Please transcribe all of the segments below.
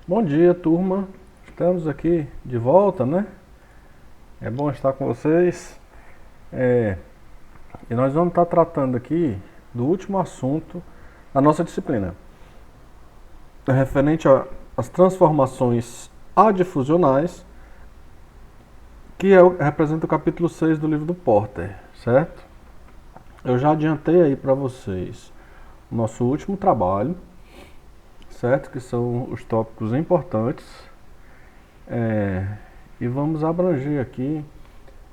Bom dia, turma. Estamos aqui de volta, né? É bom estar com vocês. E nós vamos estar tratando aqui do último assunto da nossa disciplina, referente às transformações adifusionais, que representa o capítulo 6 do livro do Porter, certo? Eu já adiantei aí para vocês o nosso último trabalho, certo? Que são os tópicos importantes. E vamos abranger aqui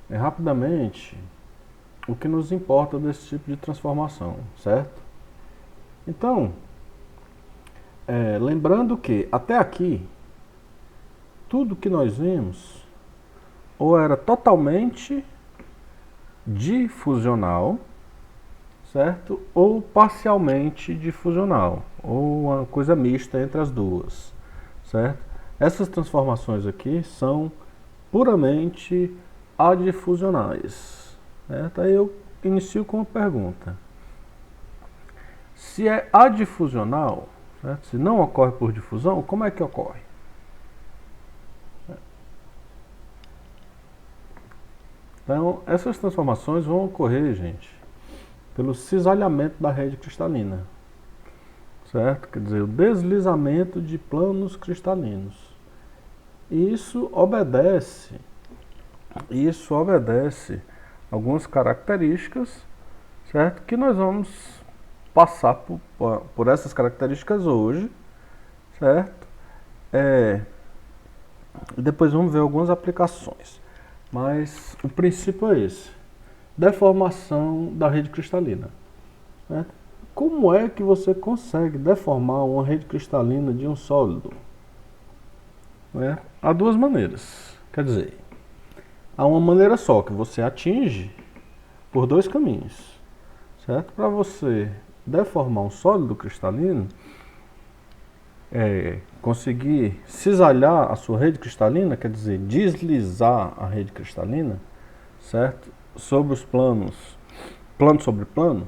rapidamente o que nos importa desse tipo de transformação, certo? Então, lembrando que até aqui, tudo que nós vimos ou era totalmente difusional, certo? Ou parcialmente difusional, ou uma coisa mista entre as duas, certo? Essas transformações aqui são puramente adifusionais, certo? Aí eu inicio com uma pergunta. Se é adifusional, certo? Se não ocorre por difusão, como é que ocorre? Então, essas transformações vão ocorrer, gente, pelo cisalhamento da rede cristalina, certo? Quer dizer, o deslizamento de planos cristalinos. E isso obedece algumas características, certo? Que nós vamos passar por essas características hoje, certo? E depois vamos ver algumas aplicações. Mas o princípio é esse: deformação da rede cristalina, certo? Como é que você consegue deformar uma rede cristalina de um sólido? Há duas maneiras. Quer dizer, há uma maneira só que você atinge por dois caminhos, certo? Para você deformar um sólido cristalino, conseguir cisalhar a sua rede cristalina, quer dizer, deslizar a rede cristalina, certo? Sobre os planos, plano sobre plano,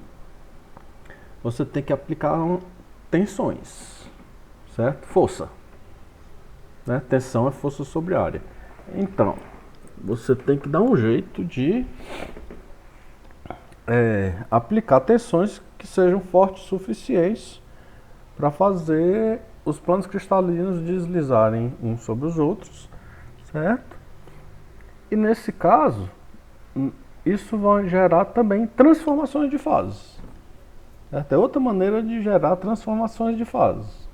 você tem que aplicar tensões, certo? Força, né? Tensão é força sobre área. Então, você tem que dar um jeito de aplicar tensões que sejam fortes o suficientes para fazer os planos cristalinos deslizarem uns sobre os outros, certo? E nesse caso, isso vai gerar também transformações de fases. É outra maneira de gerar transformações de fases.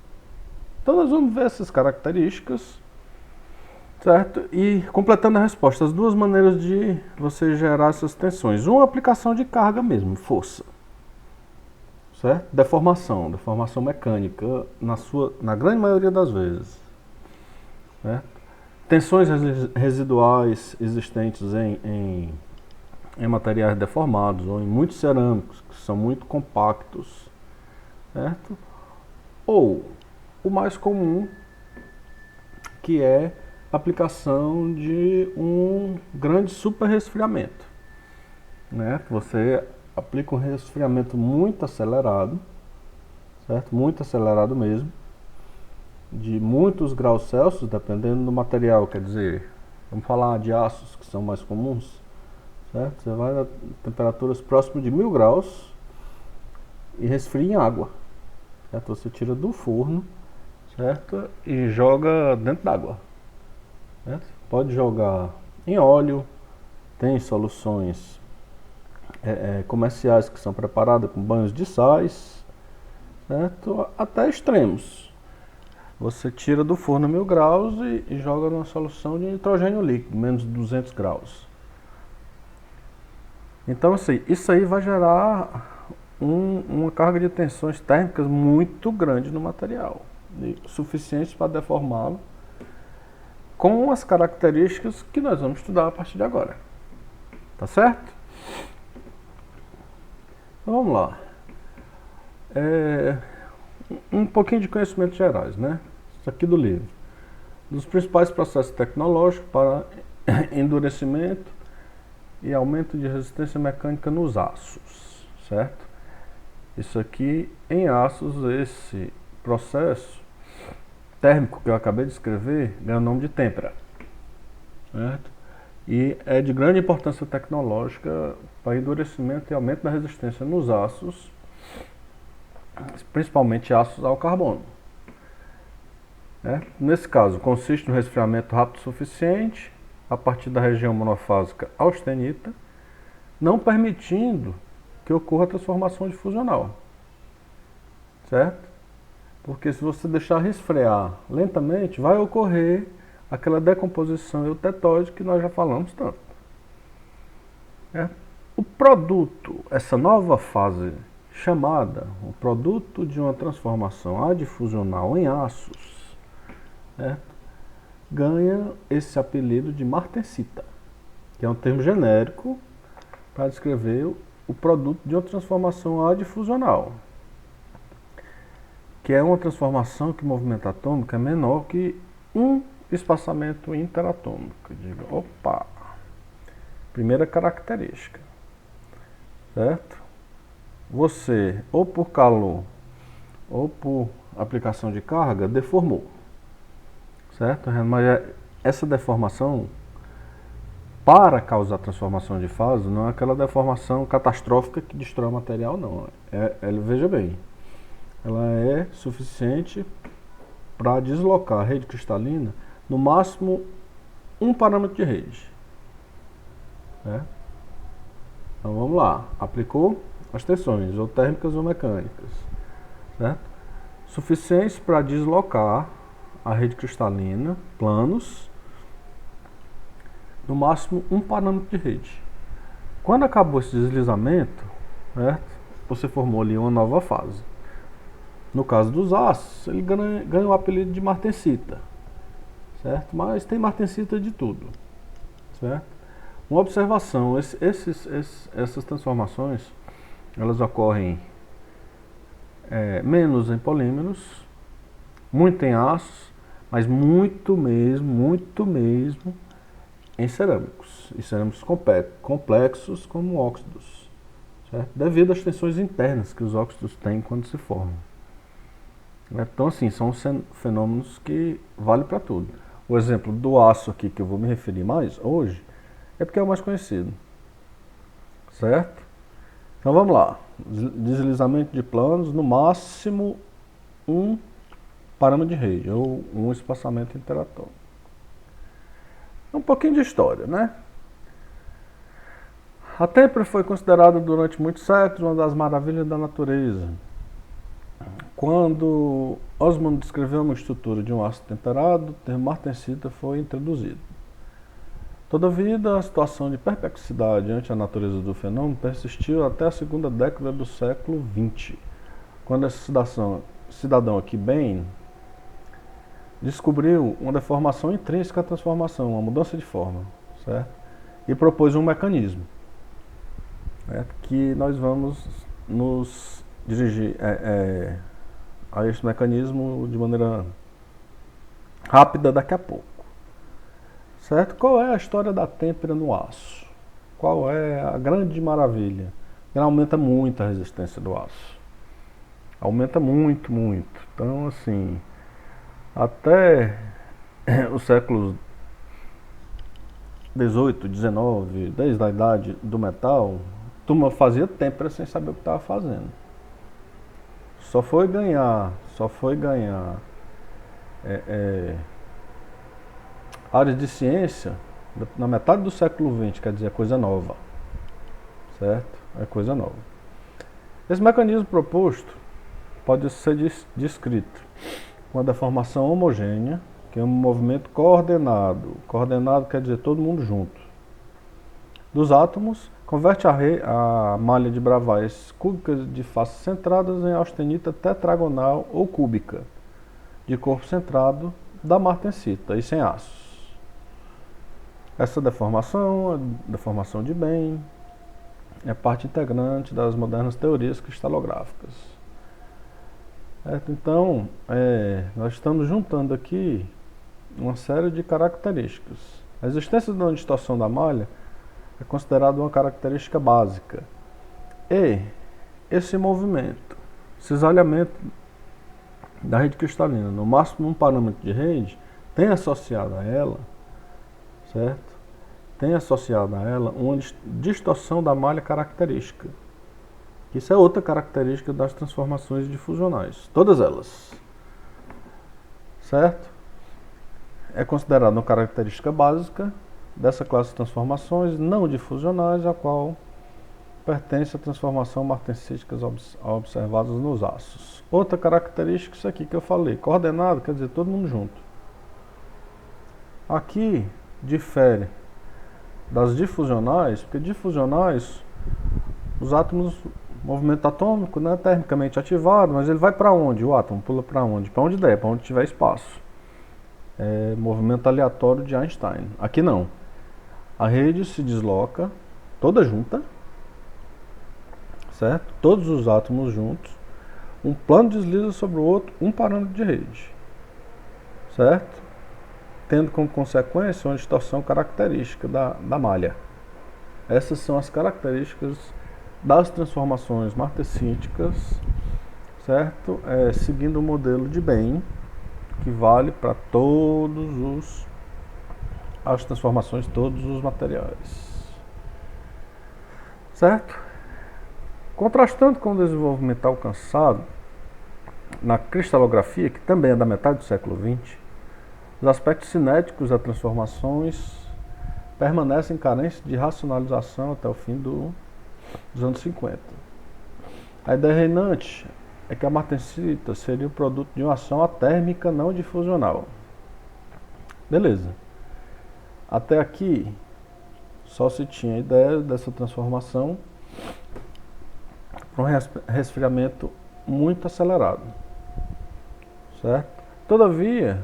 Então nós vamos ver essas características, certo? E completando a resposta, as duas maneiras de você gerar essas tensões. Uma, aplicação de carga mesmo, força, certo? Deformação mecânica, na grande maioria das vezes, certo? Tensões residuais existentes em materiais deformados ou em muitos cerâmicos, que são muito compactos, certo? Ou o mais comum, que é a aplicação de um grande superresfriamento, né? Você aplica um resfriamento muito acelerado, certo? Muito acelerado mesmo, de muitos graus Celsius, dependendo do material, quer dizer, vamos falar de aços que são mais comuns, certo? Você vai a temperaturas próximas de 1000 graus e resfria em água, certo? Você tira do forno, certo? E joga dentro d'água, certo? Pode jogar em óleo, tem soluções comerciais que são preparadas com banhos de sais, certo? Até extremos. Você tira do forno a 1000 graus e joga numa solução de nitrogênio líquido, menos de 200 graus. Então, assim, isso aí vai gerar uma carga de tensões térmicas muito grande no material, suficientes para deformá-lo, com as características que nós vamos estudar a partir de agora. Tá certo? Então vamos lá. Um pouquinho de conhecimentos gerais, né? Isso aqui do livro. Dos principais processos tecnológicos para endurecimento e aumento de resistência mecânica nos aços, certo? Isso aqui em aços, esse processo térmico que eu acabei de escrever ganha o nome de têmpera, certo? E é de grande importância tecnológica para endurecimento e aumento da resistência nos aços, principalmente aços ao carbono. Nesse caso, consiste no resfriamento rápido o suficiente a partir da região monofásica austenita, não permitindo que ocorra a transformação difusional, certo? Porque se você deixar resfriar lentamente, vai ocorrer aquela decomposição eutetóide que nós já falamos tanto. O produto, essa nova fase chamada, o produto de uma transformação adifusional em aços, ganha esse apelido de martensita, que é um termo genérico para descrever o produto de uma transformação adifusional, que é uma transformação que o movimento atômico é menor que um espaçamento interatômico. Diga, opa! Primeira característica, certo? Você, ou por calor, ou por aplicação de carga, deformou, certo? Mas essa deformação, para causar transformação de fase, não é aquela deformação catastrófica que destrói o material, não. Veja bem, ela é suficiente para deslocar a rede cristalina no máximo um parâmetro de rede. Então vamos lá, aplicou as tensões, ou térmicas ou mecânicas, certo? Suficientes para deslocar a rede cristalina, planos, no máximo um parâmetro de rede. Quando acabou esse deslizamento, certo? Você formou ali uma nova fase. No caso dos aços, ele ganha o apelido de martensita, certo? Mas tem martensita de tudo, certo? Uma observação, essas transformações, elas ocorrem menos em polímeros, muito em aços, mas muito mesmo em cerâmicos, e cerâmicos complexos como óxidos, certo? Devido às tensões internas que os óxidos têm quando se formam. Então, assim, são fenômenos que valem para tudo. O exemplo do aço aqui, que eu vou me referir mais hoje, é porque é o mais conhecido, certo? Então vamos lá, deslizamento de planos, no máximo um parâmetro de rede, ou um espaçamento interatômico. Um pouquinho de história, né? A têmpera foi considerada durante muitos séculos uma das maravilhas da natureza. Quando Osmond descreveu uma estrutura de um aço temperado, o termo martensita foi introduzido. Todavia, a situação de perplexidade ante a natureza do fenômeno persistiu até a segunda década do século XX, quando esse cidadão aqui, Bain, descobriu uma deformação intrínseca à transformação, uma mudança de forma, certo? E propôs um mecanismo, certo? Que nós vamos nos dirigir a esse mecanismo de maneira rápida daqui a pouco. Certo? Qual é a história da têmpera no aço? Qual é a grande maravilha? Ela aumenta muito a resistência do aço. Aumenta muito. Então, assim, até os séculos 18, 19, desde a idade do metal, a turma fazia têmpera sem saber o que estava fazendo. Só foi ganhar áreas de ciência na metade do século XX, quer dizer, é coisa nova, certo? É coisa nova. Esse mecanismo proposto pode ser descrito com a deformação homogênea, que é um movimento coordenado. Coordenado quer dizer todo mundo junto. Dos átomos, converte a malha de bravais cúbicas de faces centradas em austenita tetragonal ou cúbica, de corpo centrado, da martensita e sem aços. Essa deformação, a deformação de Bain, é parte integrante das modernas teorias cristalográficas. Então, nós estamos juntando aqui uma série de características. A existência de uma distorção da malha é considerada uma característica básica. E esse movimento, esse cisalhamento da rede cristalina, no máximo um parâmetro de rede, tem associado a ela, certo? Tem associado a ela uma distorção da malha característica. Isso é outra característica das transformações difusionais, todas elas, certo? É considerada uma característica básica dessa classe de transformações não difusionais, a qual pertence à transformação martensítica observadas nos aços. Outra característica, isso aqui que eu falei, coordenado quer dizer todo mundo junto. Aqui difere das difusionais, porque difusionais, os átomos, movimento atômico, né, termicamente ativado, mas ele vai para onde? O átomo pula para onde? Para onde der, para onde tiver espaço. É movimento aleatório de Einstein. Aqui não. A rede se desloca toda junta, certo? Todos os átomos juntos. Um plano desliza sobre o outro, um parâmetro de rede, certo? Tendo como consequência uma distorção característica da malha. Essas são as características das transformações martensíticas, certo? Seguindo o modelo de Bain, que vale para as transformações de todos os materiais, certo? Contrastando com o desenvolvimento alcançado na cristalografia, que também é da metade do século XX, os aspectos cinéticos das transformações permanecem carentes de racionalização até o fim dos anos 50. A ideia reinante é que a martensita seria o produto de uma ação atérmica não difusional. Beleza. Até aqui, só se tinha a ideia dessa transformação para um resfriamento muito acelerado, certo? Todavia,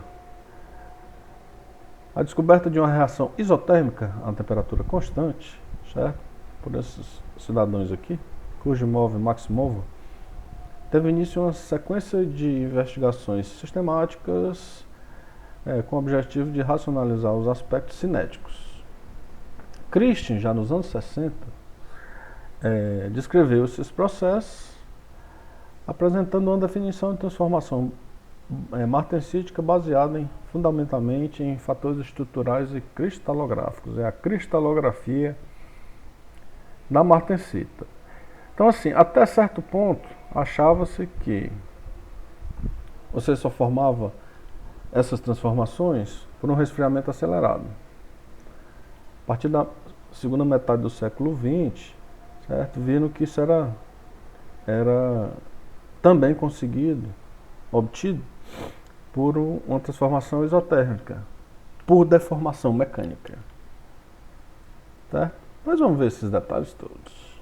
a descoberta de uma reação isotérmica a temperatura constante, certo? Por esses cidadãos aqui, Kuzhimov e Maximov, teve início uma sequência de investigações sistemáticas com o objetivo de racionalizar os aspectos cinéticos. Christian, já nos anos 60, descreveu esses processos, apresentando uma definição de transformação martensítica baseada fundamentalmente em fatores estruturais e cristalográficos. É a cristalografia da martensita. Então, assim, até certo ponto, achava-se que você só formava essas transformações por um resfriamento acelerado. A partir da segunda metade do século XX, certo? Viram que isso era também obtido por uma transformação isotérmica, por deformação mecânica. Certo? Nós vamos ver esses detalhes todos.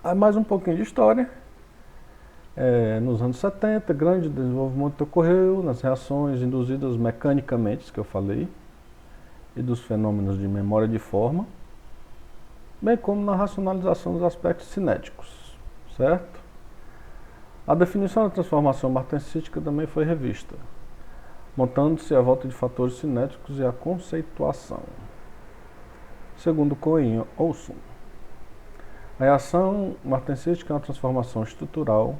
Aí mais um pouquinho de história. Nos anos 70, grande desenvolvimento ocorreu nas reações induzidas mecanicamente, que eu falei, e dos fenômenos de memória de forma, bem como na racionalização dos aspectos cinéticos, certo? A definição da transformação martensítica também foi revista, montando-se à volta de fatores cinéticos e a conceituação. Segundo Cohen e Olson, a reação martensítica é uma transformação estrutural,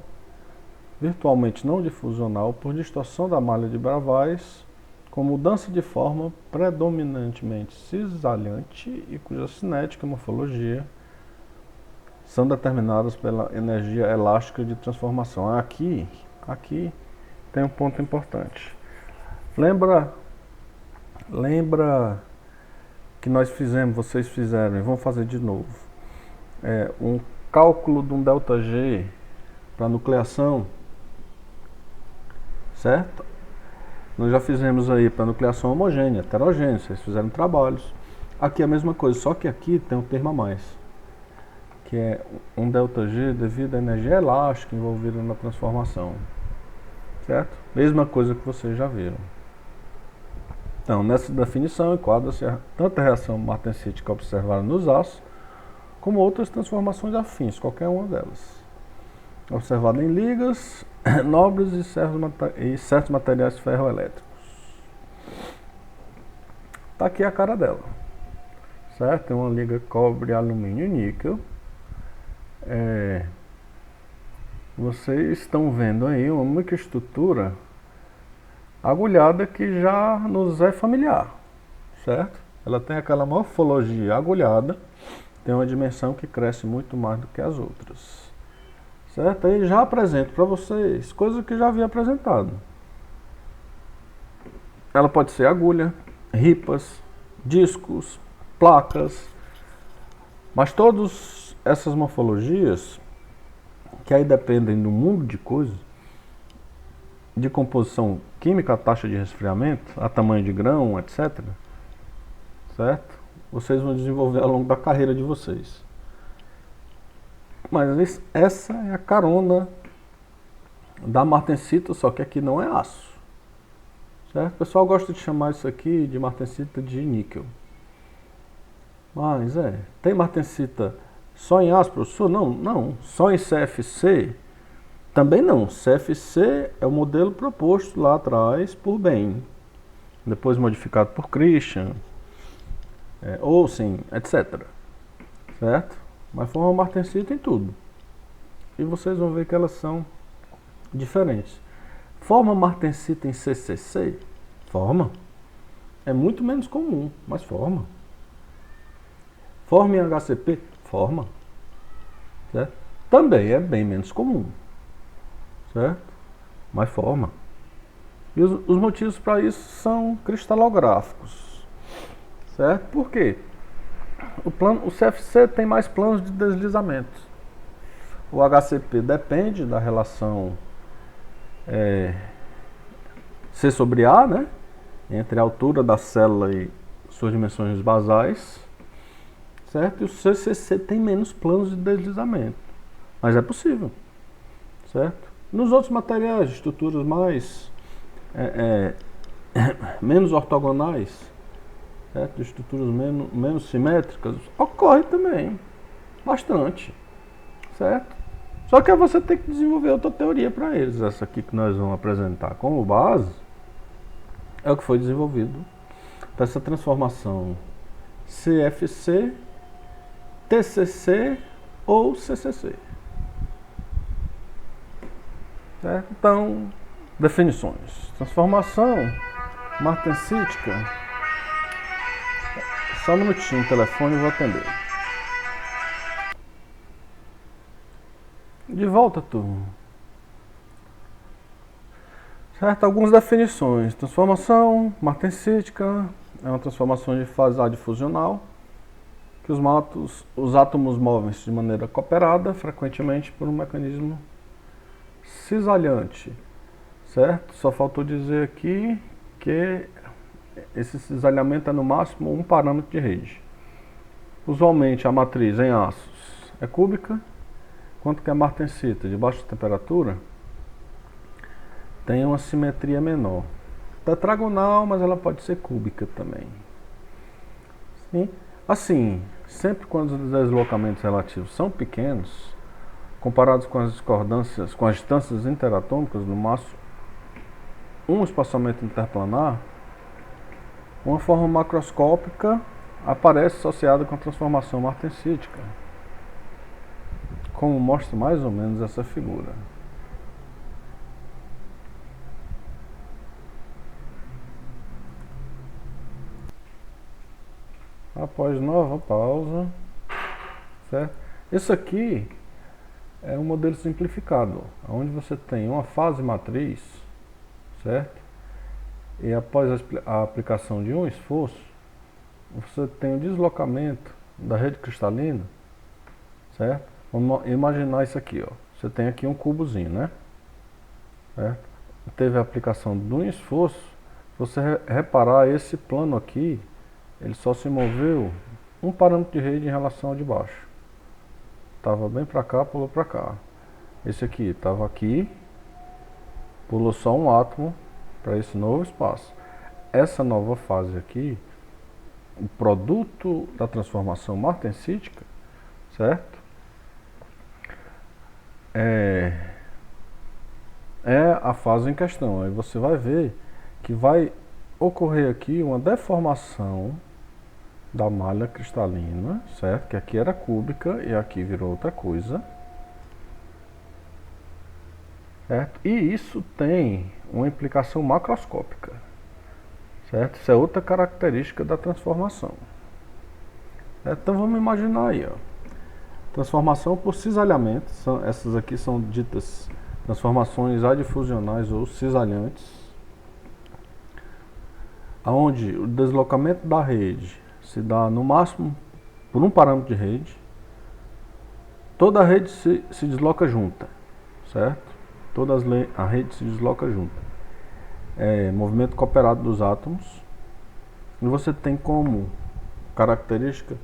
virtualmente não difusional, por distorção da malha de Bravais, com mudança de forma predominantemente cisalhante e cuja cinética e morfologia são determinadas pela energia elástica de transformação. Aqui tem um ponto importante. Lembra que vocês fizeram, e vamos fazer de novo, um cálculo de um ΔG para nucleação, certo? Nós já fizemos aí para nucleação homogênea, heterogênea, vocês fizeram trabalhos. Aqui é a mesma coisa, só que aqui tem um termo a mais, que é um ΔG devido à energia elástica envolvida na transformação, certo? Mesma coisa que vocês já viram. Então, nessa definição enquadra-se tanto a reação martensítica observada nos aços, como outras transformações afins, qualquer uma delas, observada em ligas nobres e certos materiais ferroelétricos. Está aqui a cara dela, certo? Tem uma liga cobre, alumínio e níquel. vocês estão vendo aí uma microestrutura agulhada que já nos é familiar, certo? Ela tem aquela morfologia agulhada, tem uma dimensão que cresce muito mais do que as outras, certo? Aí já apresento para vocês coisas que já havia apresentado. Ela pode ser agulha, ripas, discos, placas, mas todas essas morfologias, que aí dependem do mundo de coisas, de composição química, a taxa de resfriamento, a tamanho de grão, etc., certo? Vocês vão desenvolver ao longo da carreira de vocês. Mas essa é a carona da martensita, só que aqui não é aço, certo? O pessoal gosta de chamar isso aqui de martensita de níquel. Mas tem martensita só em aço, professor? Não, não. Só em CFC? Também não. CFC é o modelo proposto lá atrás por Bain, depois modificado por Christian, Olsen, etc. Certo? Mas forma martensita em tudo. E vocês vão ver que elas são diferentes. Forma martensita em CCC? Forma. É muito menos comum, mas forma. Forma em HCP? Forma. Certo? Também é bem menos comum, certo? Mas forma. E os motivos para isso são cristalográficos, certo? Por quê? O CFC tem mais planos de deslizamento. O HCP depende da relação C sobre A, né? Entre a altura da célula e suas dimensões basais, certo? E o CCC tem menos planos de deslizamento, mas é possível, certo? Nos outros materiais, estruturas mais menos ortogonais, certo? Estruturas menos simétricas, ocorre também bastante, certo? Só que você tem que desenvolver outra teoria para eles. Essa aqui que nós vamos apresentar como base é o que foi desenvolvido para essa transformação CFC, TCC ou CCC. Certo? Então, definições. Transformação martensítica. Só um minutinho, o telefone eu vou atender. De volta, turma. Certo? Algumas definições. Transformação martensítica é uma transformação de fase adifusional, que os átomos movem-se de maneira cooperada, frequentemente por um mecanismo cisalhante, certo? Só faltou dizer aqui que esse cisalhamento é no máximo um parâmetro de rede. Usualmente a matriz em aços é cúbica, enquanto que a martensita de baixa temperatura tem uma simetria menor. Tetragonal, mas ela pode ser cúbica também. Sim? Assim, sempre quando os deslocamentos relativos são pequenos, comparados com as discordâncias, com as distâncias interatômicas, no máximo um espaçamento interplanar, uma forma macroscópica aparece associada com a transformação martensítica, como mostra mais ou menos essa figura. Após nova pausa, certo? Isso aqui é um modelo simplificado, onde você tem uma fase matriz, certo? E após a aplicação de um esforço, você tem o deslocamento da rede cristalina, certo? Vamos imaginar isso aqui, ó. Você tem aqui um cubozinho, né? Certo? Teve a aplicação de um esforço. Se você reparar, esse plano aqui, ele só se moveu um parâmetro de rede em relação ao de baixo. Estava bem para cá, pulou para cá. Esse aqui estava aqui, pulou só um átomo para esse novo espaço. Essa nova fase aqui, o produto da transformação martensítica, certo? É a fase em questão. Aí você vai ver que vai ocorrer aqui uma deformação da malha cristalina, certo? Que aqui era cúbica e aqui virou outra coisa. certo? E isso tem uma implicação macroscópica, certo? Isso é outra característica da transformação. Certo? Então vamos imaginar aí, ó. Transformação por cisalhamento, essas aqui são ditas transformações adifusionais ou cisalhantes, onde o deslocamento da rede se dá no máximo por um parâmetro de rede. Toda a rede se desloca junta, certo? A rede se desloca junta. É movimento cooperado dos átomos. E você tem como característica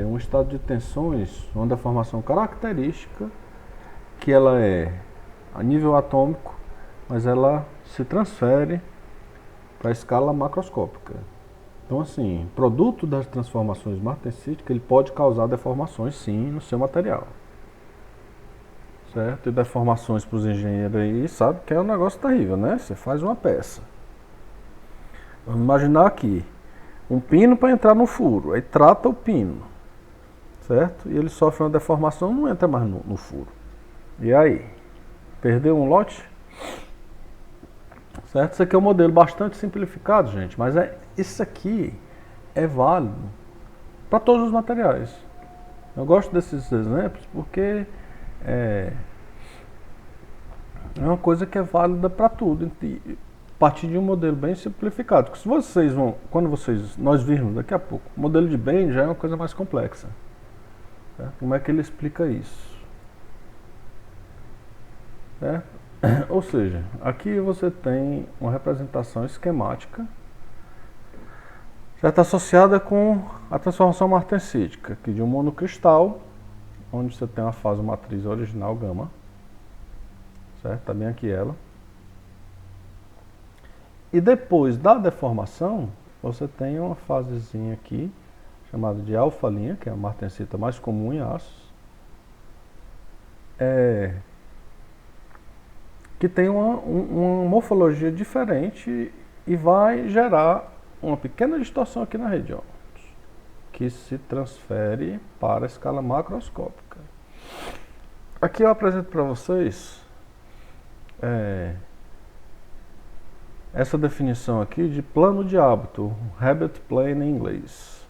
um estado de tensões, uma deformação característica, que ela é a nível atômico, mas ela se transfere para a escala macroscópica. Então, assim, produto das transformações martensíticas, ele pode causar deformações, sim, no seu material. Certo? E deformações para os engenheiros aí, sabe que é um negócio terrível, né? Você faz uma peça. Vamos imaginar aqui, um pino para entrar no furo, aí trata o pino, certo? E ele sofre uma deformação, não entra mais no furo. E aí? Perdeu um lote? Certo? Isso aqui é um modelo bastante simplificado, gente, mas isso aqui é válido para todos os materiais. Eu gosto desses exemplos porque é uma coisa que é válida para tudo, a partir de um modelo bem simplificado. Porque se vocês vão, nós virmos daqui a pouco, o modelo de Bain já é uma coisa mais complexa. Certo? Como é que ele explica isso? Certo? Ou seja, aqui você tem uma representação esquemática, certo? Associada com a transformação martensítica, aqui de um monocristal, onde você tem uma fase matriz original gama, certo? Tá bem aqui ela. E depois da deformação, você tem uma fasezinha aqui, chamada de alfa linha, que é a martensita mais comum em aços, que tem uma morfologia diferente e vai gerar uma pequena distorção aqui na rede, ó, que se transfere para a escala macroscópica. Aqui eu apresento para vocês essa definição aqui de plano de hábito, habit plane em inglês,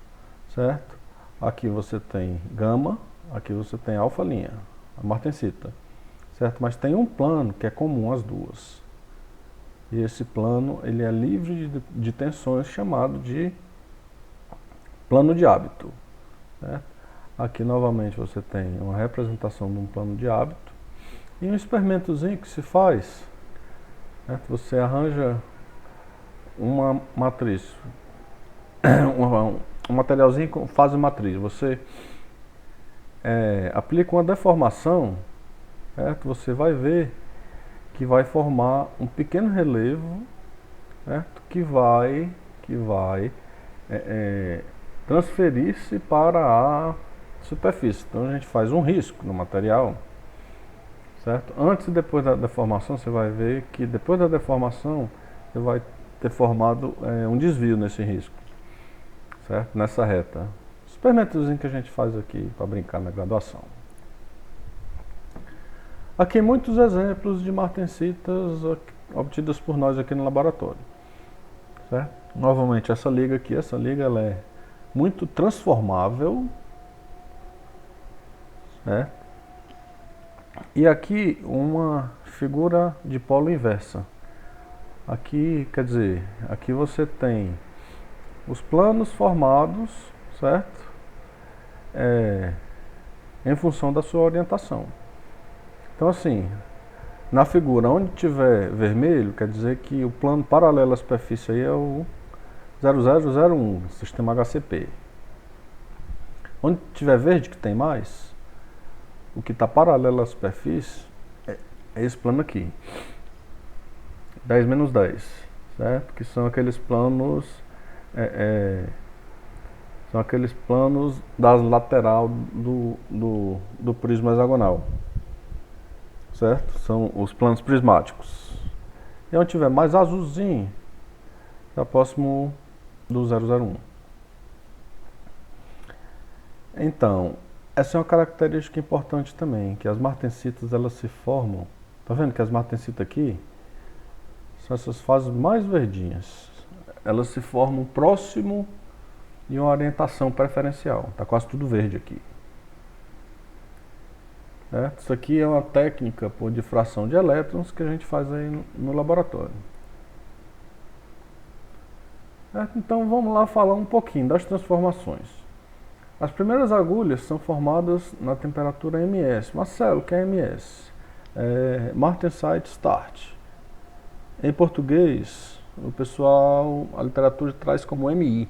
certo? Aqui você tem gama, aqui você tem alfa linha, a martensita, certo? Mas tem um plano que é comum às duas. E esse plano ele é livre de tensões, chamado de plano de hábito, certo? Aqui novamente você tem uma representação de um plano de hábito e um experimentozinho que se faz, certo? Você arranja uma matriz, um materialzinho com fase matriz, você aplica uma deformação, certo? Você vai ver que vai formar um pequeno relevo, certo? Que vai transferir-se para a superfície. Então a gente faz um risco no material, certo? Antes e depois da deformação, você vai ver que depois da deformação você vai ter formado um desvio nesse risco, certo? Nessa reta. Experimentozinho que a gente faz aqui para brincar na graduação. Aqui muitos exemplos de martensitas obtidas por nós aqui no laboratório, certo? Novamente essa liga aqui, ela é muito transformável, certo? E aqui uma figura de polo inversa. Aqui, quer dizer, aqui você tem os planos formados, certo? Em função da sua orientação. Então assim, na figura onde tiver vermelho, quer dizer que o plano paralelo à superfície aí é o 0001, sistema HCP. Onde tiver verde, que tem mais, o que está paralelo à superfície é esse plano aqui, 10 menos 10, certo? Que são aqueles planos da lateral do prisma hexagonal, certo? São os planos prismáticos. E onde tiver mais azulzinho, é próximo do 001. Então, essa é uma característica importante também, que as martensitas elas se formam Tá vendo que as martensitas aqui são essas fases mais verdinhas. Elas se formam próximo de uma orientação preferencial. Tá quase tudo verde aqui. Certo? Isso aqui é uma técnica por difração de elétrons que a gente faz aí no laboratório. Certo? Então vamos lá falar um pouquinho das transformações. As primeiras agulhas são formadas na temperatura ms. Marcelo, o que é ms? Martensite Start. Em português, o pessoal, a literatura traz como MI.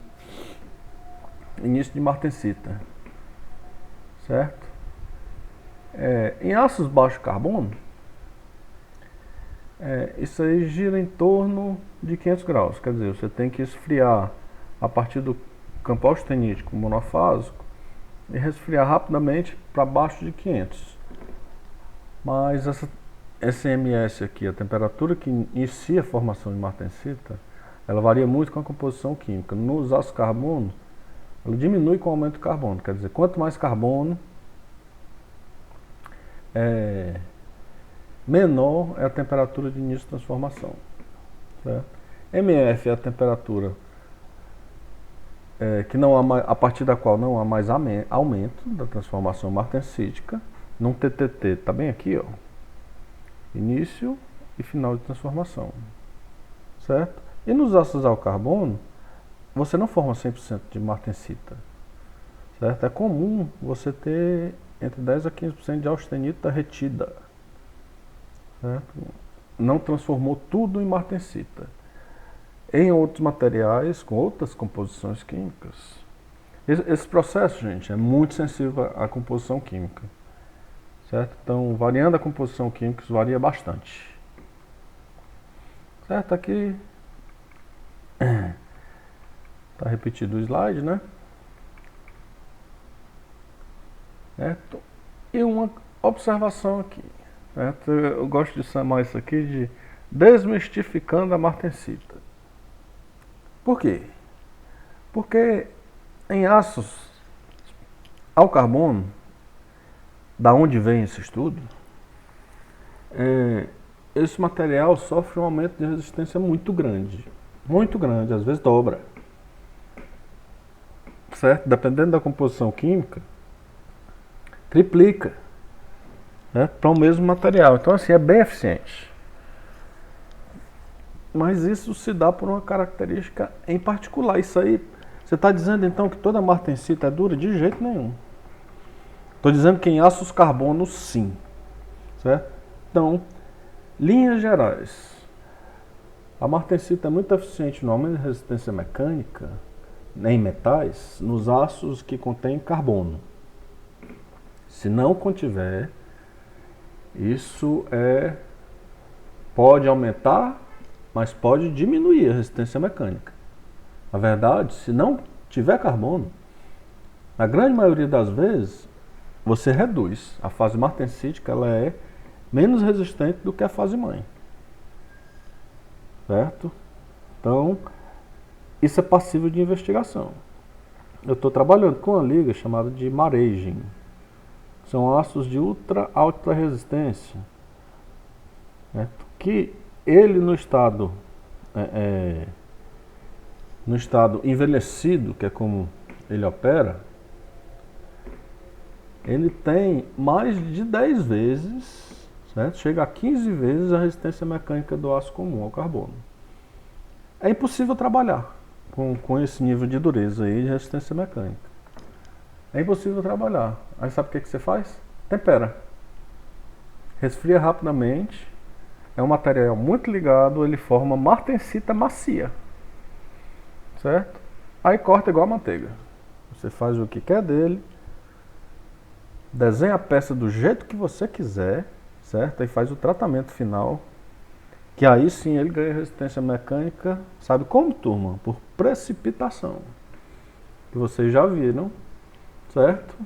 Início de martensita. Certo? Em ácidos baixo carbono, isso aí gira em torno de 500 graus. Quer dizer, você tem que esfriar a partir do campo austenítico monofásico e resfriar rapidamente para baixo de 500. Mas essa MS aqui, a temperatura que inicia a formação de martensita, ela varia muito com a composição química. Nos ácidos carbono, ela diminui com o aumento do carbono. Quer dizer, quanto mais carbono, menor é a temperatura de início de transformação. Certo? MF é a temperatura que não há mais, a partir da qual não há mais aumento da transformação martensítica. Num TTT, está bem aqui, ó, início e final de transformação. Certo? E nos ácidos ao carbono, você não forma 100% de martensita. Certo? É comum você ter entre 10 a 15% de austenita retida. Certo? Não transformou tudo em martensita. Em outros materiais, com outras composições químicas. Esse processo, gente, é muito sensível à composição química. Certo? Então, variando a composição química, isso varia bastante. Certo? Aqui está repetido o slide, né? Certo? E uma observação aqui. Certo? Eu gosto de chamar isso aqui de desmistificando a martensita. Por quê? Porque em ácidos ao carbono, da onde vem esse estudo, esse material sofre um aumento de resistência muito grande, às vezes dobra. Certo? Dependendo da composição química, triplica, né, para o mesmo material. Então, assim, é bem eficiente. Mas isso se dá por uma característica em particular. Isso aí, você está dizendo então que toda martensita é dura? De jeito nenhum. Estou dizendo que em ácidos carbono, sim. Certo? Então, linhas gerais. A martensita é muito eficiente no aumento de resistência mecânica em metais, nos ácidos que contêm carbono. Se não contiver, isso pode aumentar, mas pode diminuir a resistência mecânica. Na verdade, se não tiver carbono, na grande maioria das vezes, você reduz. A fase martensítica ela é menos resistente do que a fase mãe. Certo? Então, isso é passível de investigação. Eu estou trabalhando com uma liga chamada de Maraging. São ácidos de ultra alta resistência. Certo? Que ele no estado envelhecido, que é como ele opera, ele tem mais de 10 vezes, certo? Chega a 15 vezes a resistência mecânica do aço comum ao carbono. É impossível trabalhar com esse nível de dureza aí de resistência mecânica. É impossível trabalhar. Aí sabe o que você faz? Tempera. Resfria rapidamente. É um material muito ligado, ele forma martensita macia. Certo? Aí corta igual a manteiga. Você faz o que quer dele. Desenha a peça do jeito que você quiser. Certo? Aí faz o tratamento final. Que aí sim ele ganha resistência mecânica. Sabe como, turma? Por precipitação. Que vocês já viram. Certo?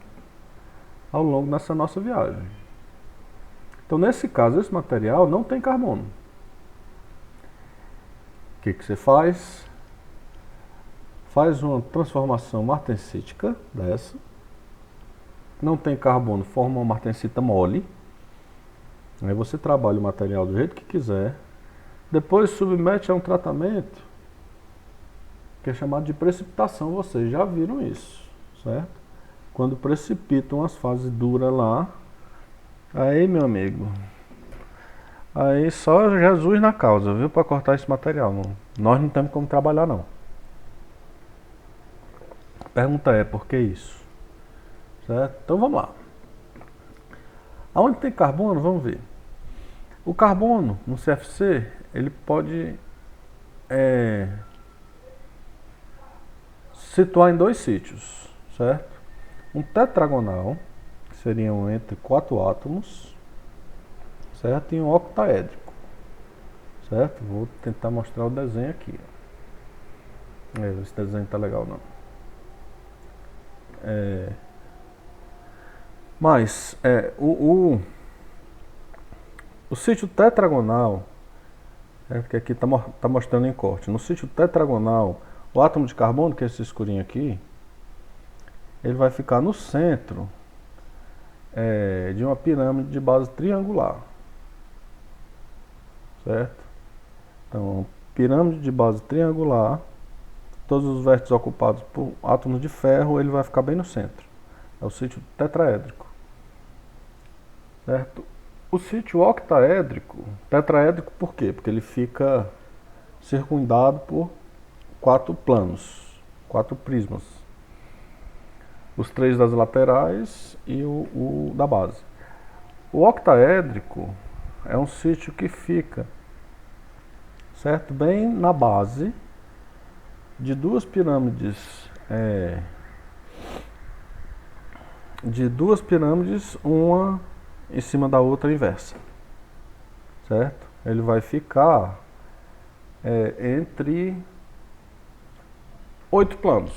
Ao longo dessa nossa viagem. Então, nesse caso, esse material não tem carbono. O que você faz? Faz uma transformação martensítica dessa. Não tem carbono, forma uma martensita mole. Aí você trabalha o material do jeito que quiser, depois submete a um tratamento que é chamado de precipitação. Vocês já viram isso, certo? Quando precipitam as fases duras lá, aí, meu amigo, aí só Jesus na causa, viu, para cortar esse material. Nós não temos como trabalhar, não. A pergunta é, por que isso? Certo? Então vamos lá. Aonde tem carbono, vamos ver. O carbono no CFC, ele pode situar em dois sítios, certo? Um tetragonal, que seriam entre 4 átomos, certo? E um octaédrico, certo? Vou tentar mostrar o desenho aqui. Esse desenho tá legal não. Mas o sítio tetragonal, que aqui está mostrando em corte. No sítio tetragonal, o átomo de carbono, que é esse escurinho aqui, ele vai ficar no centro de uma pirâmide de base triangular, certo? Então, pirâmide de base triangular, todos os vértices ocupados por átomos de ferro, ele vai ficar bem no centro. É o sítio tetraédrico, certo? O sítio octaédrico, tetraédrico por quê? Porque ele fica circundado por 4 planos, 4 prismas. Os 3 das laterais e o da base. O octaédrico é um sítio que fica, certo, bem na base de 2 pirâmides, uma em cima da outra inversa, certo? Ele vai ficar entre 8 planos,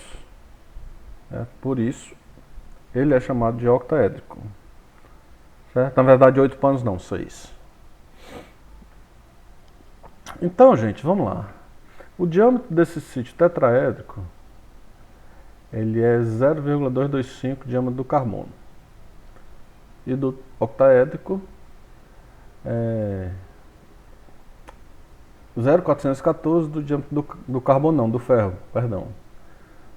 certo? Por isso ele é chamado de octaédrico, certo? Na verdade 8 planos não, 6. Então, gente, vamos lá. O diâmetro desse sítio tetraédrico, ele é 0,225 diâmetro do carbono. E do octaédrico 0,414 do diâmetro do carbono, não, do ferro, perdão.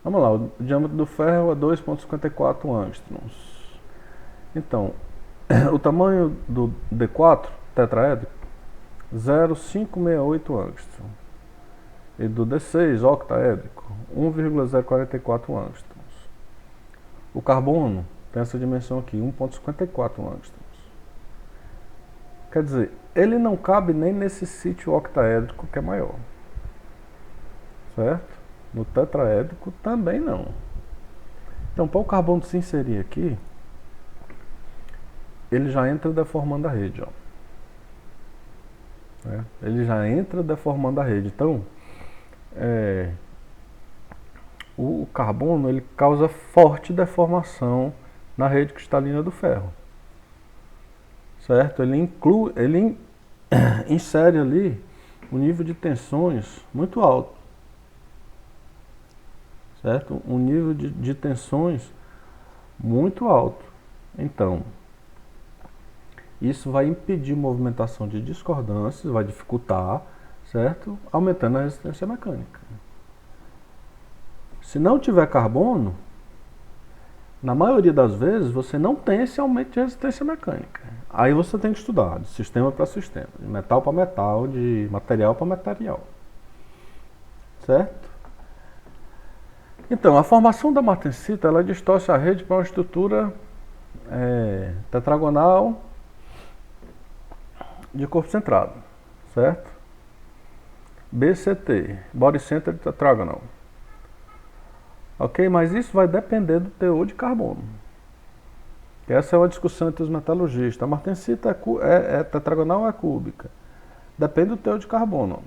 Vamos lá, o diâmetro do ferro é 2,54 angstroms. Então, o tamanho do D4 tetraédrico, 0,568 angstrom. E do D6 octaédrico, 1,044 angstroms. O carbono tem essa dimensão aqui, 1,54 angstroms. Quer dizer, ele não cabe nem nesse sítio octaédrico que é maior, certo? No tetraédrico também não. Então, para o carbono se inserir aqui, ele já entra deformando a rede, ó. Ele já entra deformando a rede. Então, o carbono ele causa forte deformação na rede cristalina do ferro, certo? Ele insere ali um nível de tensões muito alto, certo? Um nível de tensões muito alto. Então, isso vai impedir movimentação de discordâncias, vai dificultar, certo? Aumentando a resistência mecânica. Se não tiver carbono, na maioria das vezes você não tem esse aumento de resistência mecânica. Aí você tem que estudar de sistema para sistema, de metal para metal, de material para material, certo? Então, a formação da martensita, ela distorce a rede para uma estrutura tetragonal de corpo centrado, certo? BCT, Body Centered Tetragonal. Ok, mas isso vai depender do teor de carbono. Essa é uma discussão entre os metalurgistas. A martensita é tetragonal ou é cúbica? Depende do teor de carbono.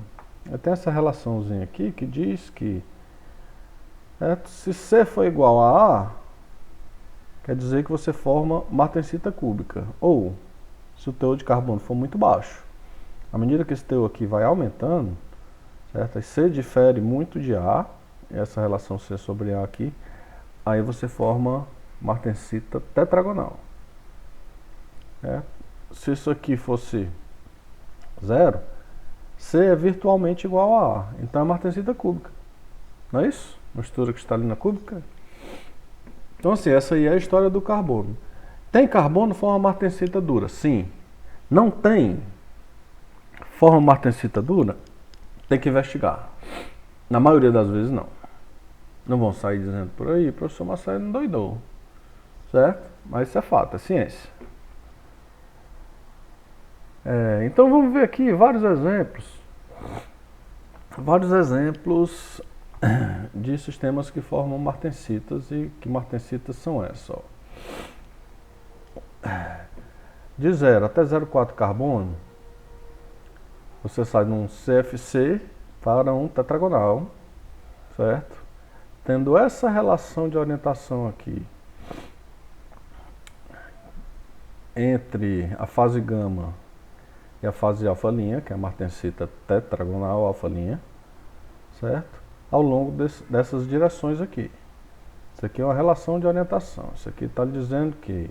Tem essa relaçãozinha aqui que diz que se C for igual a A, quer dizer que você forma martensita cúbica. Ou, se o teor de carbono for muito baixo, à medida que esse teor aqui vai aumentando, certo? C difere muito de A, essa relação C sobre A aqui, aí você forma martensita tetragonal. se isso aqui fosse 0, C é virtualmente igual a A. Então é martensita cúbica. Não é isso? Mistura cristalina cúbica. Então assim, essa aí é a história do carbono. Tem carbono forma martensita dura? Sim. Não tem forma martensita dura? Tem que investigar. Na maioria das vezes não. Não vão sair dizendo por aí, professor Marcelo não doidou. Certo? Mas isso é fato, é ciência. Então vamos ver aqui vários exemplos. Vários exemplos de sistemas que formam martensitas. E que martensitas são essas? Ó. De 0 até 0,4 carbono, você sai de um CFC para um tetragonal, certo? Tendo essa relação de orientação aqui entre a fase gama e a fase alfa-linha, que é a martensita tetragonal alfa-linha, certo? Ao longo dessas direções aqui. Isso aqui é uma relação de orientação. Isso aqui está dizendo que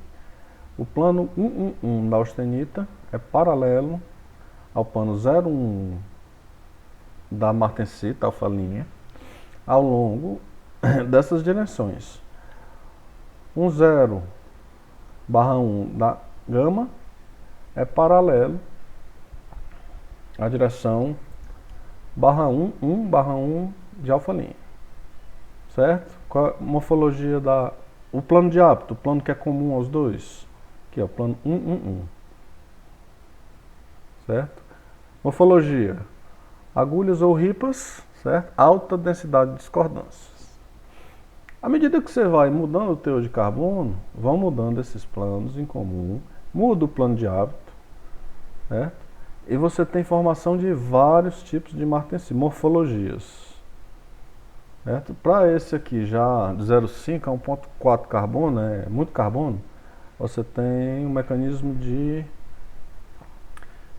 o plano 111 da austenita é paralelo ao plano 011 da martensita alfa-linha ao longo dessas direções. 10/1 da gama é paralelo à direção /1 de alfa-linha. Certo? Qual a morfologia da... O plano de hábito, o plano que é comum aos dois, que é o plano 111. Certo? Morfologia: agulhas ou ripas, certo? Alta densidade de discordâncias. À medida que você vai mudando o teor de carbono, vão mudando esses planos em comum, muda o plano de hábito, certo? E você tem formação de vários tipos de martensita, morfologias. Para esse aqui já de 0,5 a 1,4 carbono, é muito carbono, você tem um mecanismo de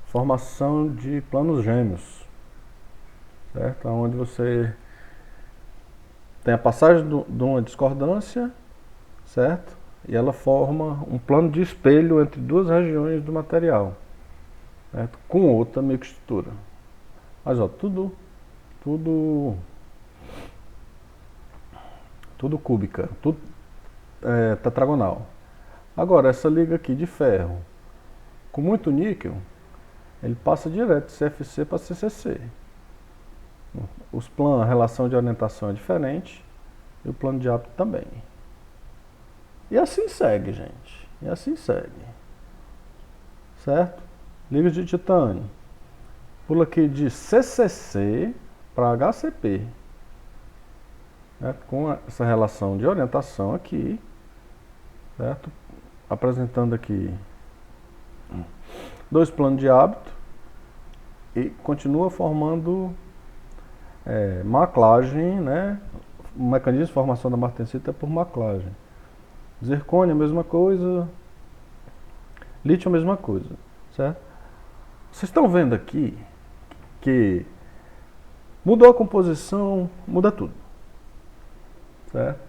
formação de planos gêmeos, certo? Onde você tem a passagem de uma discordância, certo? E ela forma um plano de espelho entre duas regiões do material, certo? Com outra mixtura. Mas ó, tudo cúbica, tudo tetragonal. Agora, essa liga aqui de ferro, com muito níquel, ele passa direto de CFC para CCC. Os planos, a relação de orientação é diferente, e o plano de hábito também. E assim segue, gente. E assim segue. Certo? Ligas de titânio. Pula aqui de CCC para HCP. Certo? Com essa relação de orientação aqui, certo? Apresentando aqui 2 planos de hábito e continua formando maclagem, né? O mecanismo de formação da martensita é por maclagem. Zircônio, a mesma coisa. Lítio, a mesma coisa, certo? Vocês estão vendo aqui que mudou a composição, muda tudo. Certo?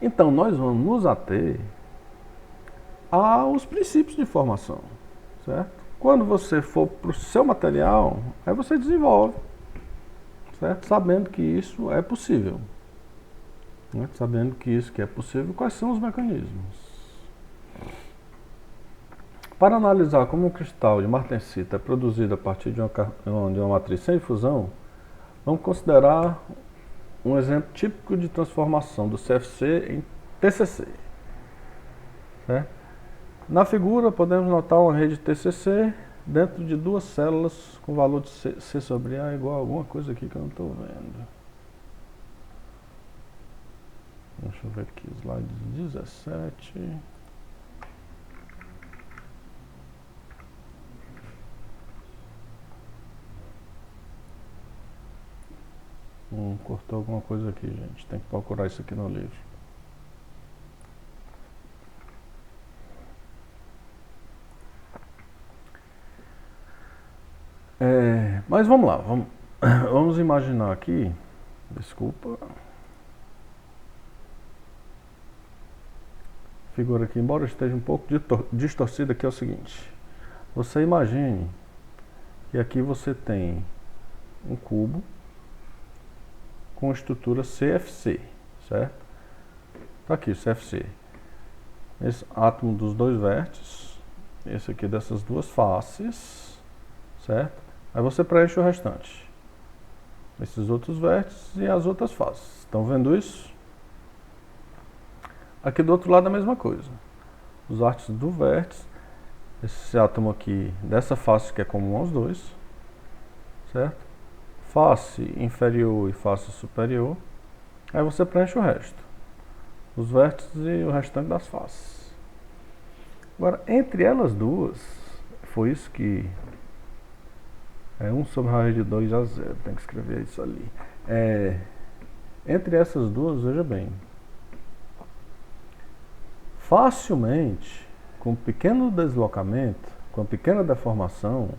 Então, nós vamos nos ater aos princípios de formação. Certo? Quando você for para o seu material, aí você desenvolve. Certo? Sabendo que isso é possível. Né? Sabendo que isso que é possível, quais são os mecanismos. Para analisar como um cristal de martensita é produzido a partir de uma matriz sem fusão, vamos considerar um exemplo típico de transformação do CFC em TCC. Certo? Na figura podemos notar uma rede TCC dentro de 2 células com valor de C sobre A igual a alguma coisa aqui que eu não estou vendo. Deixa eu ver aqui, slide 17. Cortou alguma coisa aqui, gente. Tem que procurar isso aqui no livro. Mas vamos lá, vamos imaginar aqui. Desculpa. A figura aqui, embora esteja um pouco distorcida, aqui é o seguinte. você imagine que aqui você tem um cubo com estrutura CFC, certo? Tá aqui o CFC. Esse átomo dos dois vértices, esse aqui dessas duas faces, certo? Aí você preenche o restante. Esses outros vértices e as outras faces. Estão vendo isso? Aqui do outro lado a mesma coisa. Os vértices do vértice, esse átomo aqui dessa face que é comum aos dois, certo? Face inferior e face superior. Aí você preenche o resto. Os vértices e o restante das faces. Agora, entre elas duas, foi isso que é 1 sobre raiz de 2 a 0. Tem que escrever isso ali. Entre essas duas, veja bem. Facilmente, com um pequeno deslocamento, com uma pequena deformação,